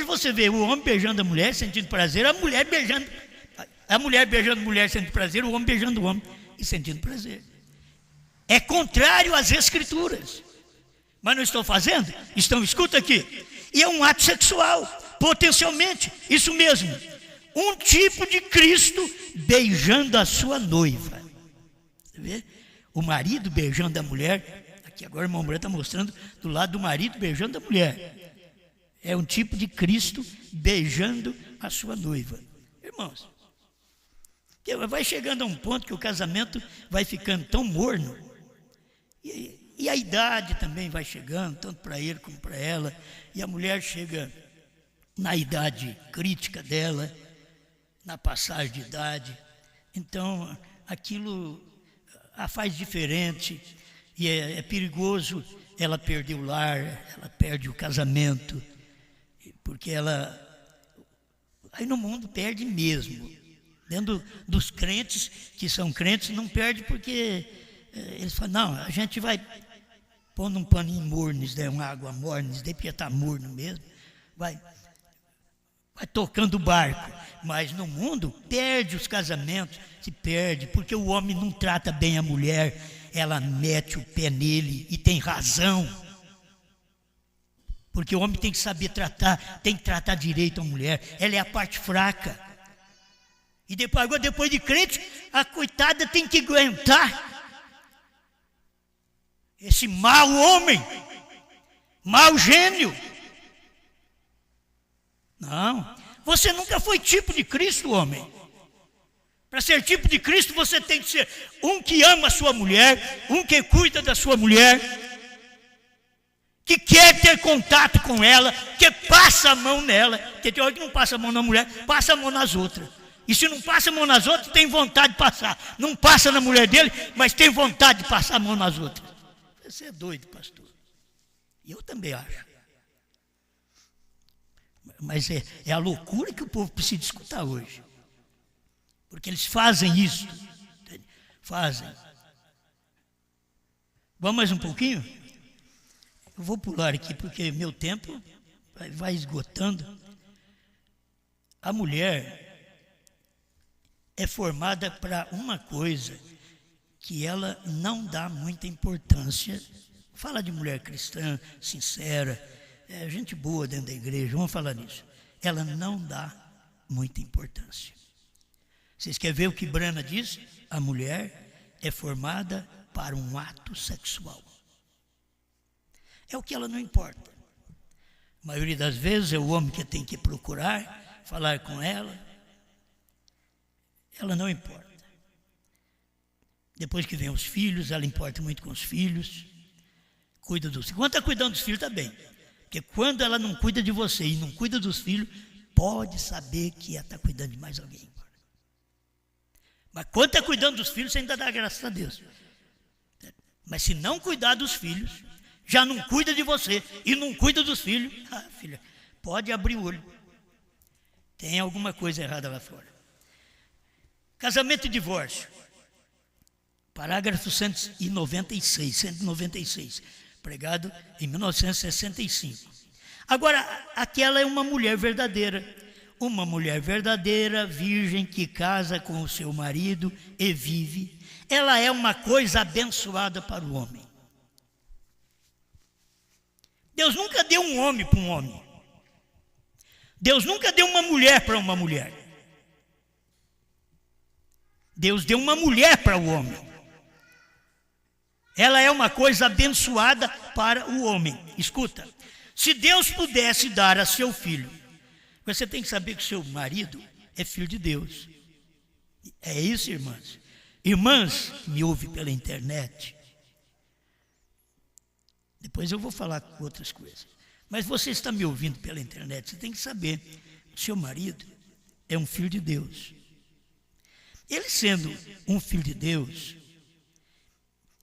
você vê o homem beijando a mulher sentindo prazer, a mulher beijando a mulher sentindo prazer, o homem beijando o homem e sentindo prazer. É contrário às escrituras. Mas não estou fazendo? Escuta aqui. E é um ato sexual, potencialmente, isso mesmo. Um tipo de Cristo beijando a sua noiva. Você vê? O marido beijando a mulher. Aqui agora o irmão Branco está mostrando do lado do marido beijando a mulher. É um tipo de Cristo beijando a sua noiva. Irmãos, vai chegando a um ponto que o casamento vai ficando tão morno. E a idade também vai chegando, tanto para ele como para ela. E a mulher chega na idade crítica dela, na passagem de idade. Então, aquilo a faz diferente. E é perigoso ela perder o lar, ela perde o casamento. Porque aí no mundo perde mesmo. Dentro dos crentes, que são crentes, não perde porque eles falam, não, a gente vai pondo um paninho morno, uma água morna, isso daí porque está morno mesmo, vai tocando o barco. Mas no mundo perde os casamentos, se perde, porque o homem não trata bem a mulher, ela mete o pé nele e tem razão. Porque o homem tem que saber tratar, tem que tratar direito a mulher, ela é a parte fraca. E depois de crente, a coitada tem que aguentar esse mau homem, mau gênio. Não, você nunca foi tipo de Cristo, homem. Para ser tipo de Cristo, você tem que ser um que ama a sua mulher, um que cuida da sua mulher, que quer ter contato com ela, que passa a mão nela, porque tem hora que não passa a mão na mulher, passa a mão nas outras. E se não passa a mão nas outras, tem vontade de passar. Não passa na mulher dele, mas tem vontade de passar a mão nas outras. Você é doido, pastor. E eu também acho. Mas é a loucura que o povo precisa escutar hoje. Porque eles fazem isso. Fazem. Vamos mais um pouquinho? Eu vou pular aqui porque meu tempo vai esgotando. A mulher é formada para uma coisa que ela não dá muita importância. Fala de mulher cristã, sincera, gente boa dentro da igreja, vamos falar nisso. Ela não dá muita importância. Vocês querem ver o que Brana diz? A mulher é formada para um ato sexual. É o que ela não importa. A maioria das vezes é o homem que tem que procurar, falar com ela. Ela não importa. Depois que vem os filhos, ela importa muito com os filhos. Cuida dos filhos. Quando está cuidando dos filhos, está bem. Porque quando ela não cuida de você e não cuida dos filhos, pode saber que ela está cuidando de mais alguém. Mas quando está cuidando dos filhos, você ainda dá graças a Deus. Mas se não cuidar dos filhos, já não cuida de você e não cuida dos filhos, filha, pode abrir o olho. Tem alguma coisa errada lá fora. Casamento e divórcio. Parágrafo 196, pregado em 1965. Agora, aquela é uma mulher verdadeira. Uma mulher verdadeira, virgem, que casa com o seu marido e vive. Ela é uma coisa abençoada para o homem. Deus nunca deu um homem para um homem. Deus nunca deu uma mulher para uma mulher. Deus deu uma mulher para o homem. Ela é uma coisa abençoada para o homem. Escuta, se Deus pudesse dar a seu filho, você tem que saber que o seu marido é filho de Deus. É isso, irmãs. Irmãs que me ouvem pela internet, depois eu vou falar outras coisas. Mas você está me ouvindo pela internet, você tem que saber que o seu marido é um filho de Deus. Ele sendo um filho de Deus,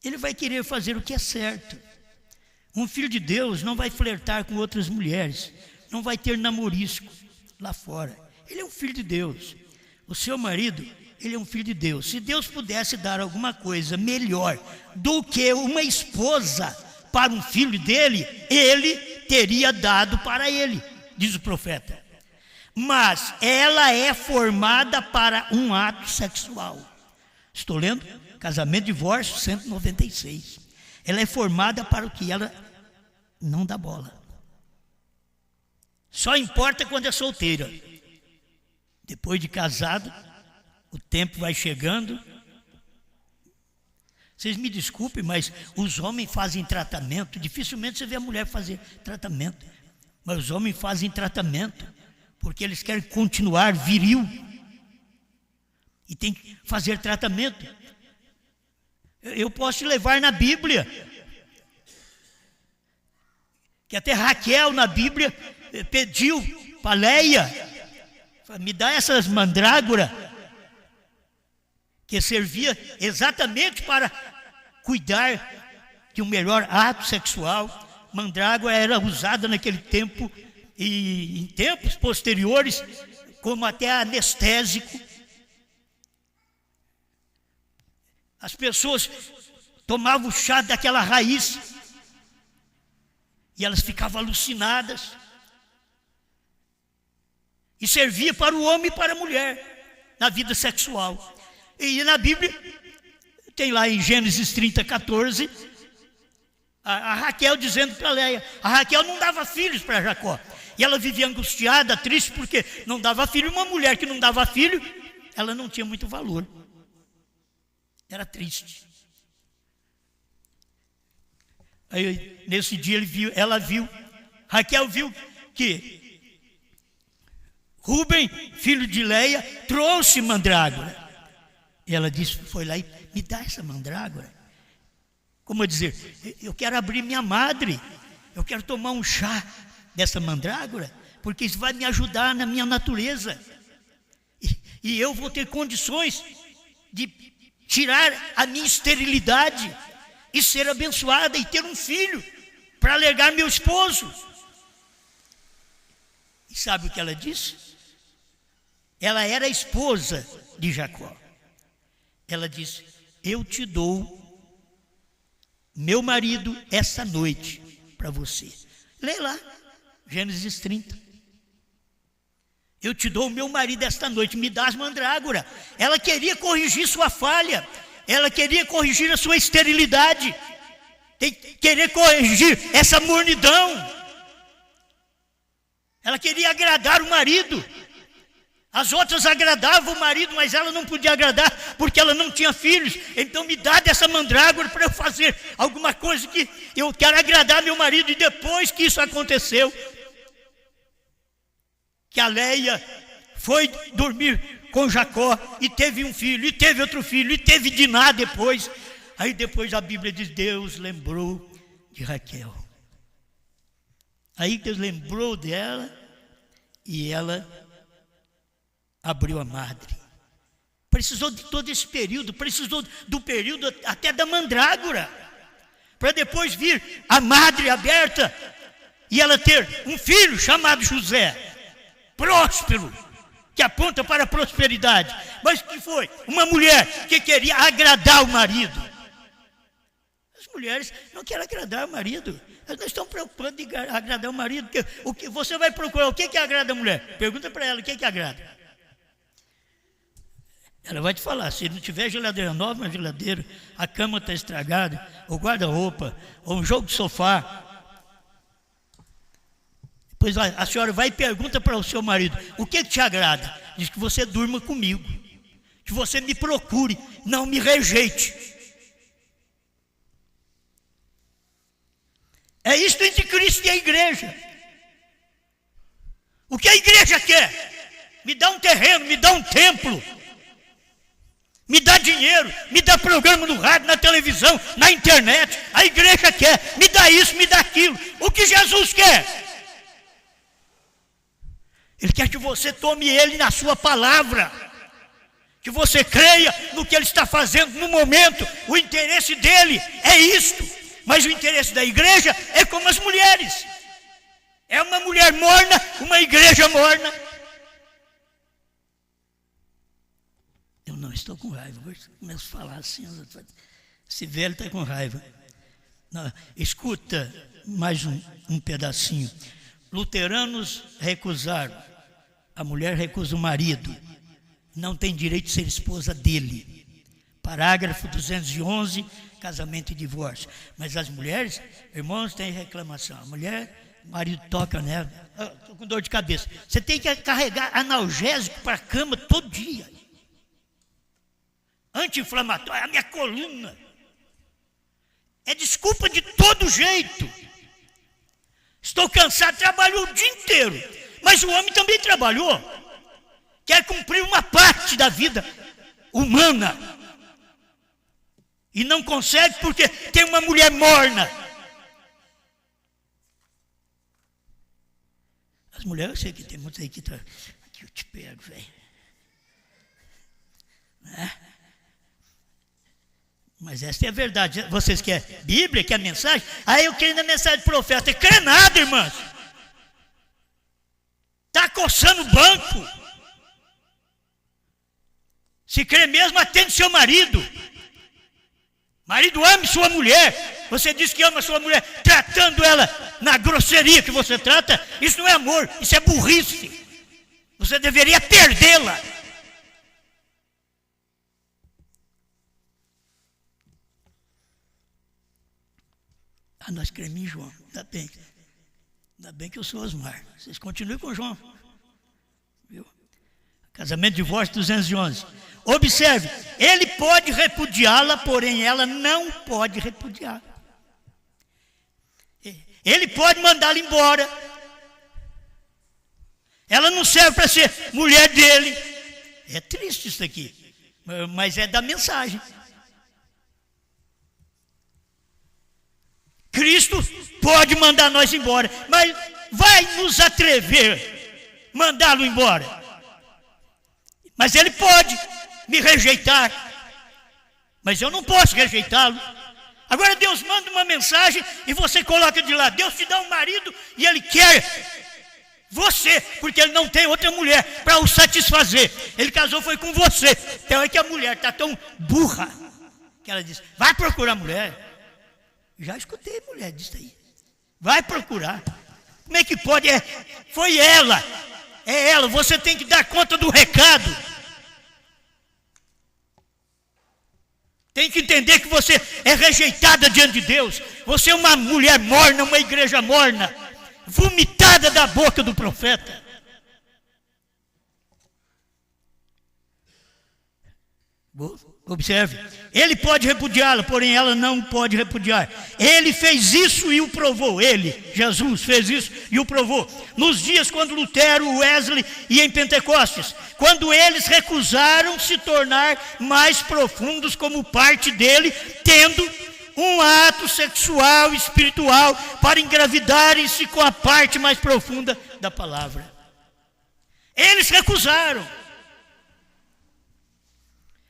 ele vai querer fazer o que é certo. Um filho de Deus não vai flertar com outras mulheres, não vai ter namorisco lá fora. Ele é um filho de Deus. O seu marido, ele é um filho de Deus. Se Deus pudesse dar alguma coisa melhor do que uma esposa para um filho dele, ele teria dado para ele, diz o profeta. Mas ela é formada para um ato sexual. Estou lendo Casamento e Divórcio 196. Ela é formada para o que ela não dá bola. Só importa quando é solteira. Depois de casado, o tempo vai chegando. Vocês me desculpem, mas os homens fazem tratamento. Dificilmente você vê a mulher fazer tratamento. Mas os homens fazem tratamento porque eles querem continuar viril. E tem que fazer tratamento. Eu posso te levar na Bíblia. Que até Raquel na Bíblia pediu para Leia, me dá essas mandrágoras, que servia exatamente para cuidar de um melhor ato sexual. Mandrágora era usada naquele tempo e em tempos posteriores como até anestésico. As pessoas tomavam chá daquela raiz e elas ficavam alucinadas. E servia para o homem e para a mulher na vida sexual. E na Bíblia, tem lá em Gênesis 30, 14, a Raquel dizendo para Leia. A Raquel não dava filhos para Jacó. E ela vivia angustiada, triste, porque não dava filho. Uma mulher que não dava filho, ela não tinha muito valor. Era triste. Aí, nesse dia, Raquel viu que Rúben, filho de Leia, trouxe mandrágora. E ela disse, foi lá e me dá essa mandrágora. Como dizer, eu quero abrir minha madre, eu quero tomar um chá dessa mandrágora, porque isso vai me ajudar na minha natureza. E eu vou ter condições de tirar a minha esterilidade e ser abençoada e ter um filho para alegar meu esposo. sabe o que ela disse? Ela era a esposa de Jacó. Ela disse: eu te dou meu marido essa noite para você. Lê lá, Gênesis 30. Eu te dou o meu marido esta noite, me dá as mandrágoras. Ela queria corrigir sua falha, ela queria corrigir a sua esterilidade, querer corrigir essa mornidão. Ela queria agradar o marido. As outras agradavam o marido, mas ela não podia agradar porque ela não tinha filhos. Então me dá dessa mandrágora para eu fazer alguma coisa que eu quero agradar meu marido. E depois que isso aconteceu, que a Leia foi dormir com Jacó e teve um filho, e teve outro filho, e teve Diná depois. Aí depois a Bíblia diz: Deus lembrou de Raquel. Aí Deus lembrou dela e ela abriu a madre. Precisou de todo esse período, precisou do período até da mandrágora, para depois vir a madre aberta e ela ter um filho chamado José, próspero, que aponta para a prosperidade. Mas o que foi? Uma mulher que queria agradar o marido. As mulheres não querem agradar o marido, elas não estão preocupadas em agradar o marido. O que você vai procurar? O que agrada a mulher? Pergunta para ela o que agrada. Ela vai te falar: se não tiver geladeira nova, uma geladeira, a cama está estragada, ou guarda-roupa, ou um jogo de sofá. Depois a senhora vai e pergunta para o seu marido: o que te agrada? Diz que você durma comigo, que você me procure, não me rejeite. É isto entre Cristo e a igreja. O que a igreja quer? Me dá um terreno, me dá um templo, me dá dinheiro, me dá programa no rádio, na televisão, na internet. A igreja quer, me dá isso, me dá aquilo. O que Jesus quer? Ele quer que você tome Ele na sua palavra, que você creia no que Ele está fazendo no momento. O interesse dele é isto, mas o interesse da igreja é como as mulheres. É uma mulher morna, uma igreja morna. Eu não estou com raiva, eu começo a falar assim, esse velho está com raiva. Não, escuta mais um pedacinho. Luteranos recusaram, a mulher recusa o marido, não tem direito de ser esposa dele. Parágrafo 211, casamento e divórcio. Mas as mulheres, irmãos, têm reclamação. A mulher, o marido toca nela: estou com dor de cabeça. Você tem que carregar analgésico para a cama todo dia. Anti-inflamatório, a minha coluna. É desculpa de todo jeito. Estou cansado, trabalhou o dia inteiro. Mas o homem também trabalhou. Quer cumprir uma parte da vida humana. E não consegue porque tem uma mulher morna. As mulheres, eu sei que tem muitos aí que aqui eu te pego, velho. Mas essa é a verdade. Vocês querem Bíblia, querem mensagem? Aí eu creio na mensagem do profeta. Crê nada, irmãs. Está coçando o banco. Se crê mesmo, atende seu marido. Marido, ame sua mulher. Você diz que ama sua mulher, tratando ela na grosseria que você trata. Isso não é amor, isso é burrice. Você deveria perdê-la. Nós cremos em João, ainda bem que eu sou Osmar. Vocês continuem com João, viu? Casamento, divórcio, 211. Observe, ele pode repudiá-la, porém ela não pode repudiar. Ele pode mandá-la embora. Ela não serve para ser mulher dele. É triste isso aqui, mas é da mensagem. Cristo pode mandar nós embora, mas vai nos atrever mandá-lo embora. Mas ele pode me rejeitar, mas eu não posso rejeitá-lo. Agora Deus manda uma mensagem e você coloca de lado. Deus te dá um marido e ele quer Você, porque ele não tem outra mulher para o satisfazer. Ele casou foi com você. Então é que a mulher está tão burra que ela diz, vai procurar mulher. Já escutei mulher disso aí. Vai procurar. Como é que pode? Foi ela. É ela. Você tem que dar conta do recado. Tem que entender que você é rejeitada diante de Deus. Você é uma mulher morna, uma igreja morna, vomitada da boca do profeta. Observe, ele pode repudiá-la, porém ela não pode repudiar. Ele fez isso e o provou. Ele, Jesus, fez isso e o provou. Nos dias quando Lutero, Wesley e em Pentecostes, quando eles recusaram se tornar mais profundos como parte dele, tendo um ato sexual, espiritual, para engravidarem-se com a parte mais profunda da palavra. Eles recusaram.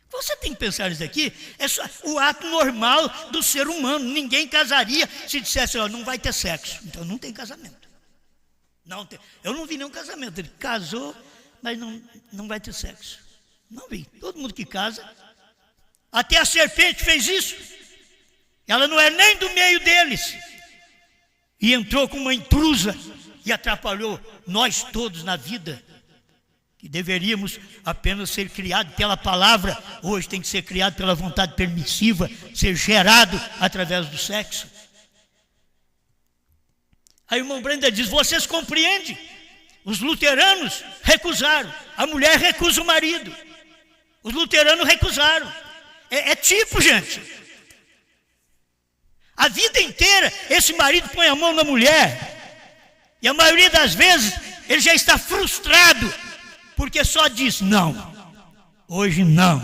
Você tem que pensar nisso aqui, é só o ato normal do ser humano. Ninguém casaria se dissesse, não vai ter sexo. Então não tem casamento. Não tem. Eu não vi nenhum casamento. Ele casou, mas não vai ter sexo. Não vi. Todo mundo que casa, até a serpente fez isso. Ela não é nem do meio deles. E entrou com uma intrusa e atrapalhou nós todos na vida. Que deveríamos apenas ser criados pela palavra, hoje tem que ser criado pela vontade permissiva, ser gerado através do sexo. Aí o irmão Brenda diz, vocês compreendem? Os luteranos recusaram, a mulher recusa o marido. Os luteranos recusaram. É tipo, gente. A vida inteira, esse marido põe a mão na mulher. E a maioria das vezes, ele já está frustrado. Porque só diz não, hoje não.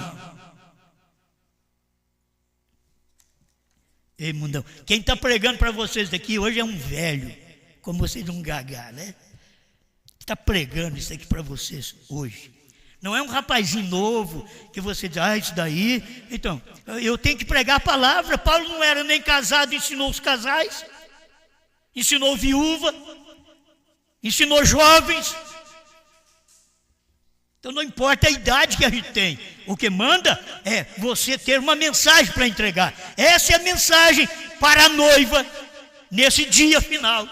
Ei, mundão, quem está pregando para vocês daqui hoje é um velho, como vocês um gagá, né? Está pregando isso aqui para vocês hoje. Não é um rapazinho novo que você diz, isso daí. Então, eu tenho que pregar a palavra. Paulo não era nem casado, ensinou os casais, ensinou viúva, ensinou jovens. Então não importa a idade que a gente tem, o que manda é você ter uma mensagem para entregar. Essa é a mensagem para a noiva nesse dia final.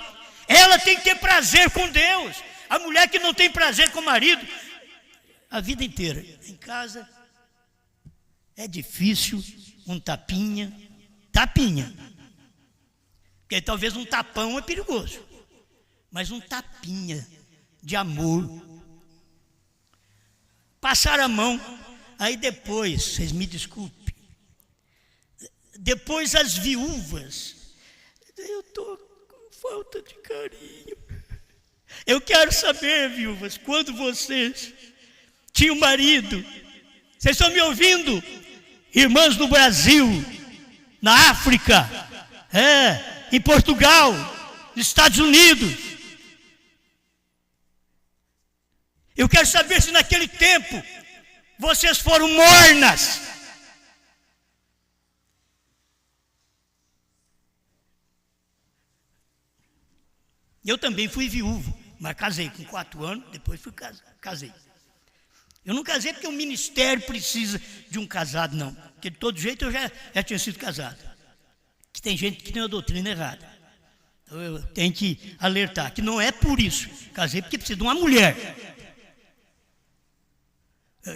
Ela tem que ter prazer com Deus. A mulher que não tem prazer com o marido, a vida inteira, em casa, é difícil um tapinha. Porque talvez um tapão é perigoso, mas um tapinha de amor. Passar a mão, aí depois, vocês me desculpem, depois as viúvas, eu estou com falta de carinho. Eu quero saber, viúvas, quando vocês tinham marido, vocês estão me ouvindo? Irmãs no Brasil, na África, em Portugal, nos Estados Unidos. Eu quero saber se naquele tempo vocês foram mornas. Eu também fui viúvo, mas casei com 4 anos, depois casei. Eu não casei porque o ministério precisa de um casado, não. Porque de todo jeito eu já tinha sido casado. Que tem gente que tem uma doutrina errada. Então eu tenho que alertar que não é por isso. Casei porque precisa de uma mulher.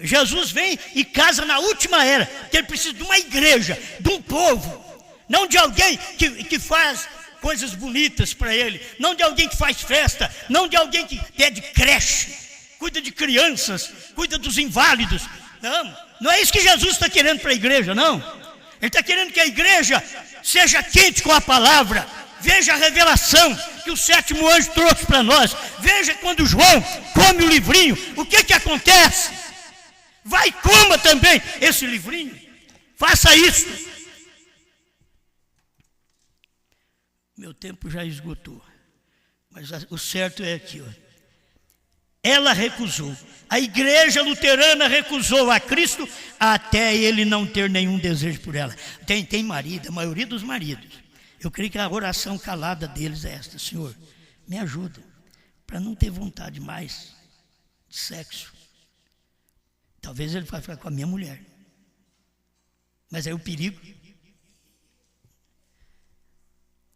Jesus vem e casa na última era, que ele precisa de uma igreja, de um povo, não de alguém que faz coisas bonitas para ele, não de alguém que faz festa, não de alguém que é de creche, cuida de crianças, cuida dos inválidos. Não é isso que Jesus está querendo para a igreja, não. Ele está querendo que a igreja seja quente com a palavra. Veja a revelação que o 7º anjo trouxe para nós. Veja quando João come o livrinho, o que acontece? Vai, coma também esse livrinho. Faça isso. Meu tempo já esgotou. Mas o certo é aqui, Ela recusou. A igreja luterana recusou a Cristo até ele não ter nenhum desejo por ela. Tem marido, a maioria dos maridos. Eu creio que a oração calada deles é esta: Senhor, me ajuda. para não ter vontade mais de sexo. Talvez ele vai ficar com a minha mulher. Mas aí o perigo,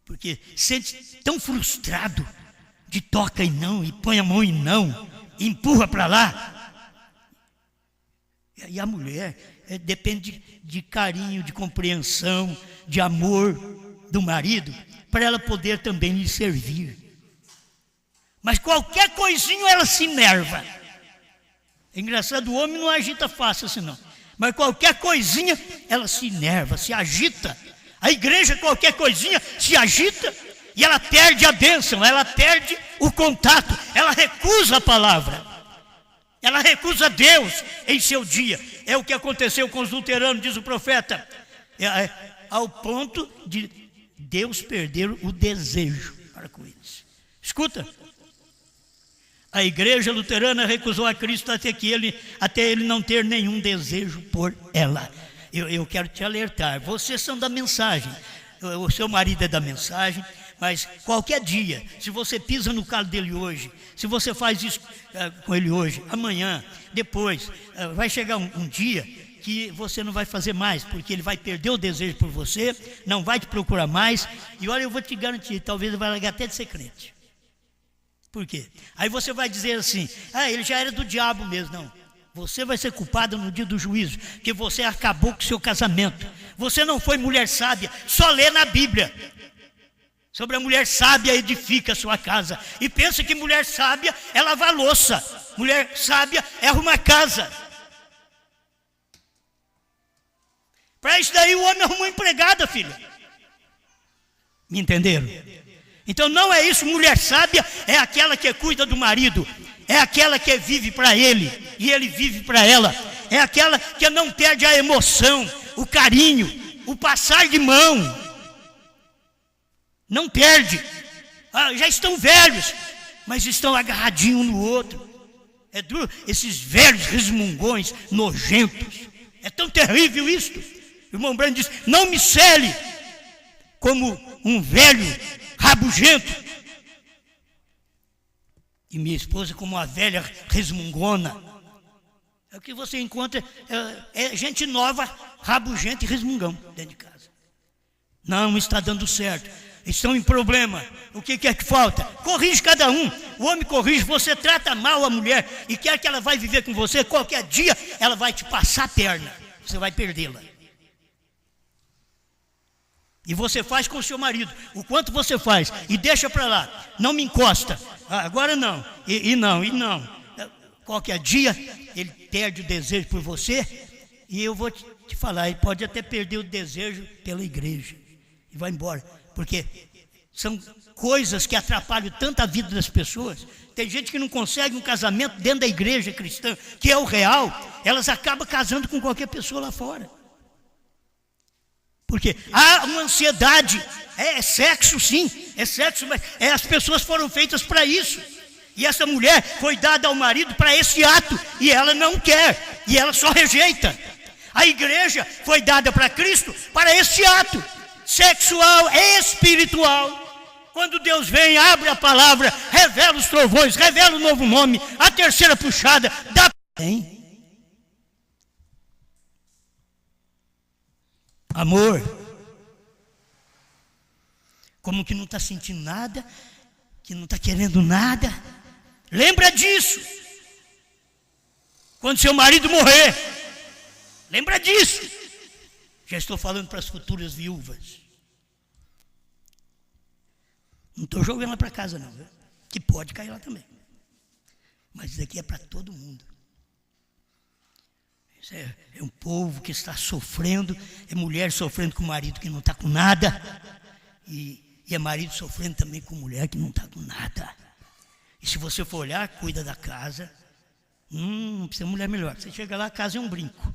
porque sente tão frustrado de toca e não, e põe a mão e não, e empurra para lá. E a mulher depende de carinho, de compreensão, de amor do marido, para ela poder também lhe servir. Mas qualquer coisinho ela se enerva. É engraçado, o homem não agita fácil assim não. Mas qualquer coisinha ela se enerva, se agita. A igreja, qualquer coisinha, se agita e ela perde a bênção, ela perde o contato, ela recusa a palavra. Ela recusa Deus em seu dia. É o que aconteceu com os luteranos, diz o profeta. Ao ponto de Deus perder o desejo para com eles. Escuta. A igreja luterana recusou a Cristo até ele não ter nenhum desejo por ela. Eu quero te alertar. Vocês são da mensagem. O seu marido é da mensagem. Mas qualquer dia, se você pisa no calo dele hoje, se você faz isso com ele hoje, amanhã, depois, vai chegar um dia que você não vai fazer mais, porque ele vai perder o desejo por você, não vai te procurar mais, e olha, eu vou te garantir, talvez ele vai largar até de ser crente. Por quê? Aí você vai dizer assim, ele já era do diabo mesmo. Não, você vai ser culpado no dia do juízo, porque você acabou com o seu casamento. Você não foi mulher sábia, só lê na Bíblia. Sobre a mulher sábia edifica a sua casa. E pensa que mulher sábia é lavar louça. Mulher sábia é arrumar casa. Para isso daí o homem arrumou empregada, filha. Me entenderam? Então não é isso. Mulher sábia é aquela que cuida do marido. É aquela que vive para ele e ele vive para ela. É aquela que não perde a emoção, o carinho, o passar de mão. Não perde. Já estão velhos, mas estão agarradinhos um no outro. É duro, esses velhos resmungões nojentos. É tão terrível isto. O irmão Branham diz, não me cele como um velho rabugento. E minha esposa como uma velha resmungona. É o que você encontra, é gente nova, rabugenta e resmungão dentro de casa. Não está dando certo. Estão em problema. O que é que falta? Corrige cada um. O homem corrige, você trata mal a mulher e quer que ela vai viver com você, qualquer dia ela vai te passar a perna. Você vai perdê-la. E você faz com o seu marido. O quanto você faz e deixa para lá. Não me encosta. Agora não. E não. Qualquer dia ele perde o desejo por você. E eu vou te falar, ele pode até perder o desejo pela igreja. E vai embora. Porque são coisas que atrapalham tanto a vida das pessoas. Tem gente que não consegue um casamento dentro da igreja cristã, que é o real. Elas acabam casando com qualquer pessoa lá fora. Porque há uma ansiedade. É sexo sim, é sexo, mas as pessoas foram feitas para isso. E essa mulher foi dada ao marido para esse ato, e ela não quer, e ela só rejeita. A igreja foi dada para Cristo para esse ato sexual e espiritual. Quando Deus vem, abre a palavra, revela os trovões, revela o novo nome, a terceira puxada, dá bem. Amor. Como que não está sentindo nada, que não está querendo nada. Lembra disso. Quando seu marido morrer, lembra disso. Já estou falando para as futuras viúvas. Não estou jogando lá para casa não, viu? Que pode cair lá também. Mas isso aqui é para todo mundo. Isso é um povo que está sofrendo, é mulher sofrendo com o marido que não está com nada, e é marido sofrendo também com mulher que não está com nada. E se você for olhar, cuida da casa, não precisa de mulher melhor. Você chega lá, a casa é um brinco.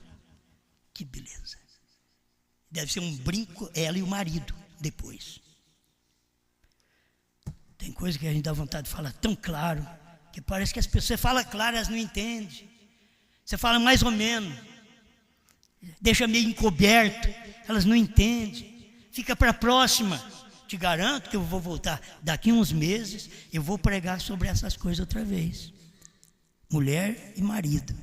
Que beleza. Deve ser um brinco, ela e o marido, depois. Tem coisa que a gente dá vontade de falar tão claro, que parece que as pessoas, você fala claro, elas não entendem. Você fala mais ou menos, deixa meio encoberto, elas não entendem. Fica para a próxima, te garanto que eu vou voltar daqui uns meses, eu vou pregar sobre essas coisas outra vez. Mulher e marido.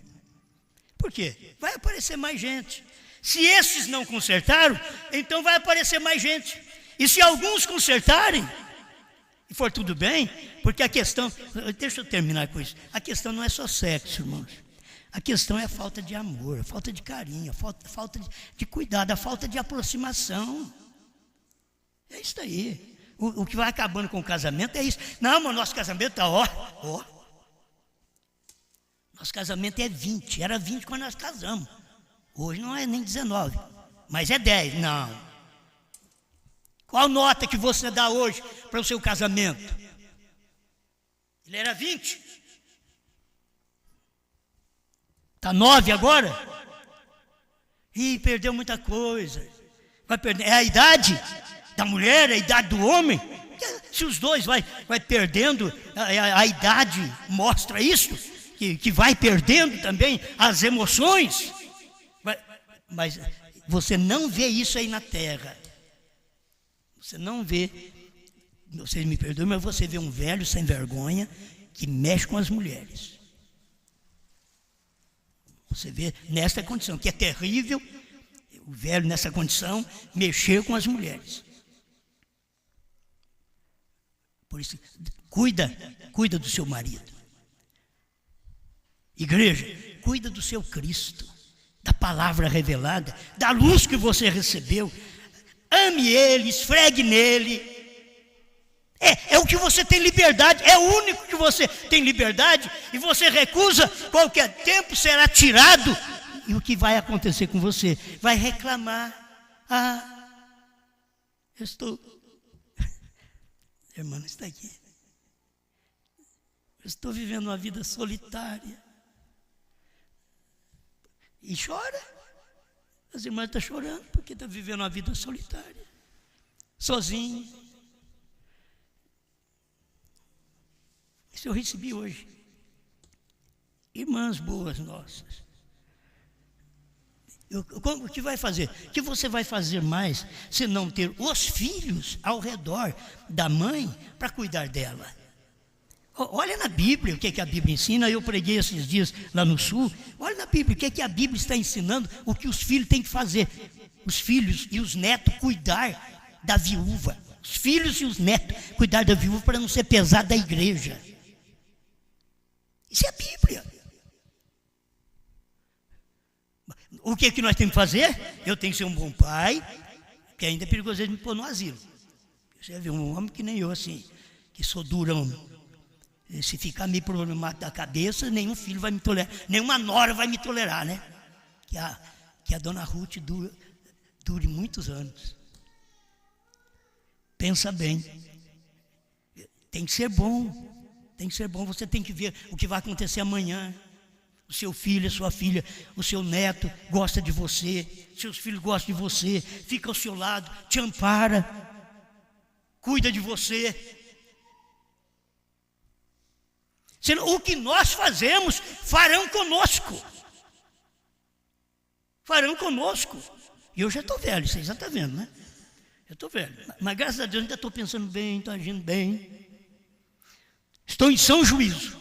Por quê? Vai aparecer mais gente. Se esses não consertaram, então vai aparecer mais gente. E se alguns consertarem, e for tudo bem, porque a questão, deixa eu terminar com isso, a questão não é só sexo, irmãos. A questão é a falta de amor, a falta de carinho, a falta de cuidado, a falta de aproximação. É isso aí. O que vai acabando com o casamento é isso. Não, mas nosso casamento está ó. Nosso casamento é 20, era 20 quando nós casamos. Hoje não é nem 19, mas é 10, não. Qual nota que você dá hoje para o seu casamento? Ele era 20? Está 9 agora? Ih, perdeu muita coisa. Vai perder. É a idade da mulher, é a idade do homem? Se os dois vai perdendo, a idade mostra isso, que vai perdendo também as emoções. Mas você não vê isso aí na terra. Você não vê, vocês me perdoem, mas você vê um velho sem vergonha que mexe com as mulheres. Você vê nessa condição, que é terrível, o velho nessa condição, mexer com as mulheres. Por isso, cuida do seu marido. Igreja, cuida do seu Cristo, da palavra revelada, da luz que você recebeu. Ame ele, esfregue nele. É o que você tem liberdade, é o único que você tem liberdade, e você recusa, qualquer tempo será tirado. E o que vai acontecer com você? Vai reclamar. Eu estou... Irmã, está aqui. Eu estou vivendo uma vida solitária. E chora. As irmãs estão chorando porque estão vivendo uma vida solitária, sozinho. Isso eu recebi hoje. Irmãs boas nossas. O que vai fazer? O que você vai fazer mais se não ter os filhos ao redor da mãe para cuidar dela? Olha na Bíblia o que a Bíblia ensina. Eu preguei esses dias lá no sul. Olha na Bíblia o que a Bíblia está ensinando, o que os filhos têm que fazer. Os filhos e os netos cuidar da viúva. Os filhos e os netos cuidar da viúva para não ser pesado da igreja. Isso é a Bíblia. O que nós temos que fazer? Eu tenho que ser um bom pai, que ainda é perigoso me pôr no asilo. Você vê um homem que nem eu assim, que sou durão. Se ficar meio problemático da cabeça, nenhum filho vai me tolerar, nenhuma nora vai me tolerar, né? Que a dona Ruth dure muitos anos. Pensa bem. Tem que ser bom. Tem que ser bom. Você tem que ver o que vai acontecer amanhã. O seu filho, a sua filha, o seu neto gosta de você. Seus filhos gostam de você. Fica ao seu lado, te ampara. Cuida de você. Senão, o que nós fazemos, farão conosco. Farão conosco. E eu já estou velho, vocês já estão vendo, né? Eu estou velho. Mas graças a Deus ainda estou pensando bem, estou agindo bem. Estou em são juízo.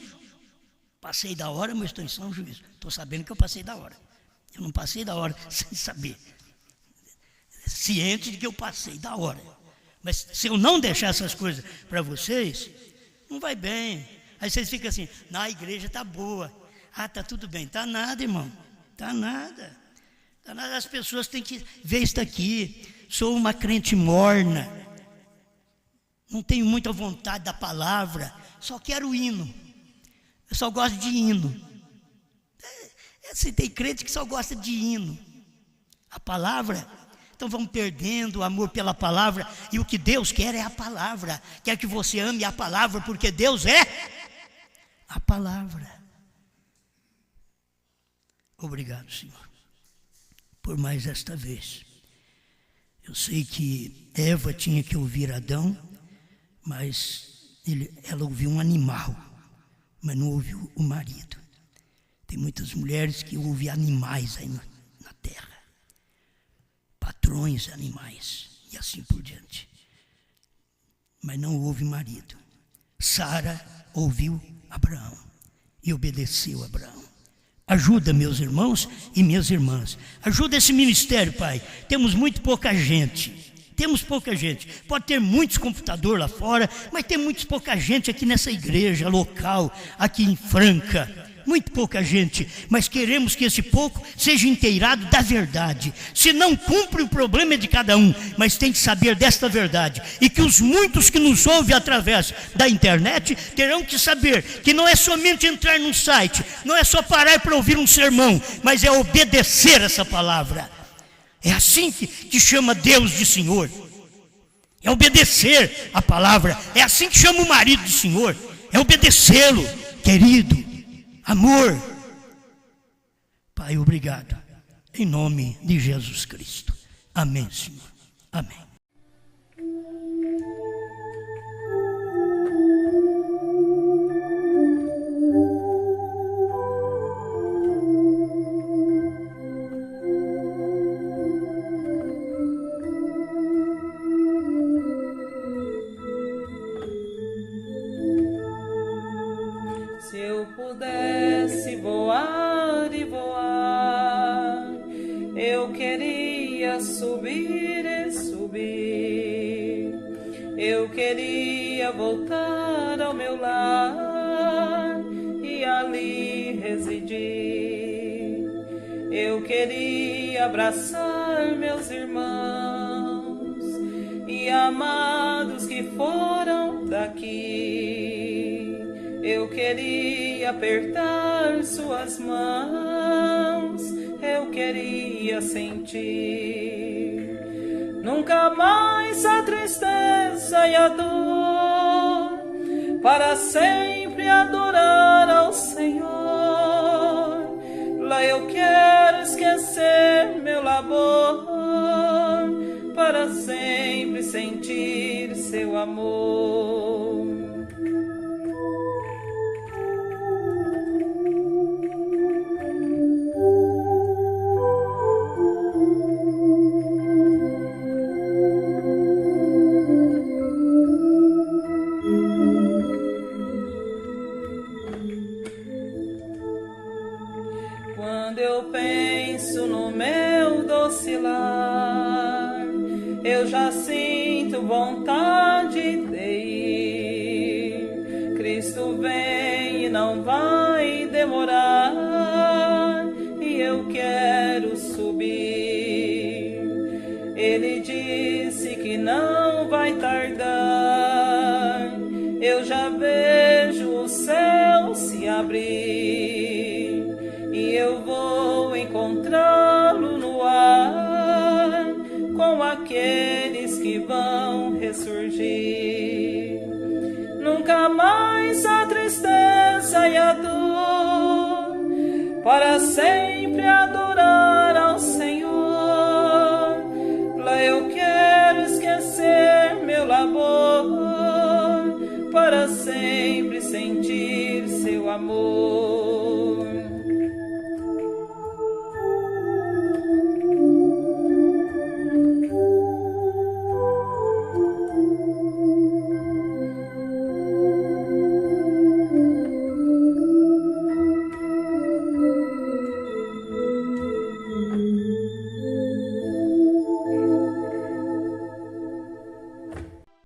Passei da hora, mas estou em são juízo. Estou sabendo que eu passei da hora. Eu não passei da hora sem saber. Ciente de que eu passei da hora. Mas se eu não deixar essas coisas para vocês, não vai bem. Aí vocês ficam assim, a igreja está boa. Está tudo bem. Está nada, irmão. Está nada. Está nada. As pessoas têm que ver isso aqui. Sou uma crente morna. Não tenho muita vontade da palavra. Só quero hino. Eu só gosto de hino. Assim, tem crente que só gosta de hino. A palavra... Então vão perdendo o amor pela palavra. E o que Deus quer é a palavra. Quer que você ame a palavra, porque Deus é a palavra. Obrigado, Senhor, por mais esta vez. Eu sei que Eva tinha que ouvir Adão, mas ela ouviu um animal, mas não ouviu o marido. Tem muitas mulheres que ouvem animais aí na terra. Patrões animais, e assim por diante. mas não houve marido. Sara ouviu Abraão e obedeceu a Abraão. Ajuda meus irmãos e minhas irmãs. Ajuda esse ministério, Pai. Temos muito pouca gente. Temos pouca gente. Pode ter muitos computadores lá fora, mas tem muito pouca gente aqui nessa igreja local, aqui em Franca. Muito pouca gente, mas queremos que esse pouco seja inteirado da verdade. Se não cumpre, o problema é de cada um, mas tem que saber desta verdade. E que os muitos que nos ouvem através da internet terão que saber que não é somente entrar num site, não é só parar para ouvir um sermão, mas é obedecer essa palavra. É assim que chama Deus de Senhor. É obedecer a palavra. É assim que chama o marido de Senhor. É obedecê-lo, querido. Amor. Pai, obrigado. Em nome de Jesus Cristo. Amém, Senhor. Amém. Se eu pudesse voar e voar, eu queria subir e subir. Eu queria voltar ao meu lar e ali residir. Eu queria abraçar meus irmãos e amados que foram daqui. Eu queria apertar suas mãos, eu queria sentir. Nunca mais a tristeza e a dor, para sempre adorar ao Senhor. Lá eu quero esquecer meu labor, para sempre sentir seu amor. Quando eu penso no meu doce lar, eu já sinto vontade de ir. Cristo vem e não vai demorar, e eu quero subir. Ele disse que não vai tardar, eu já vejo o céu se abrir, e eu vou encontrá-lo no ar, com aqueles que vão ressurgir. Nunca mais a tristeza e a dor, para sempre adorar ao Senhor. Lá eu quero esquecer meu labor, para sempre sentir seu amor.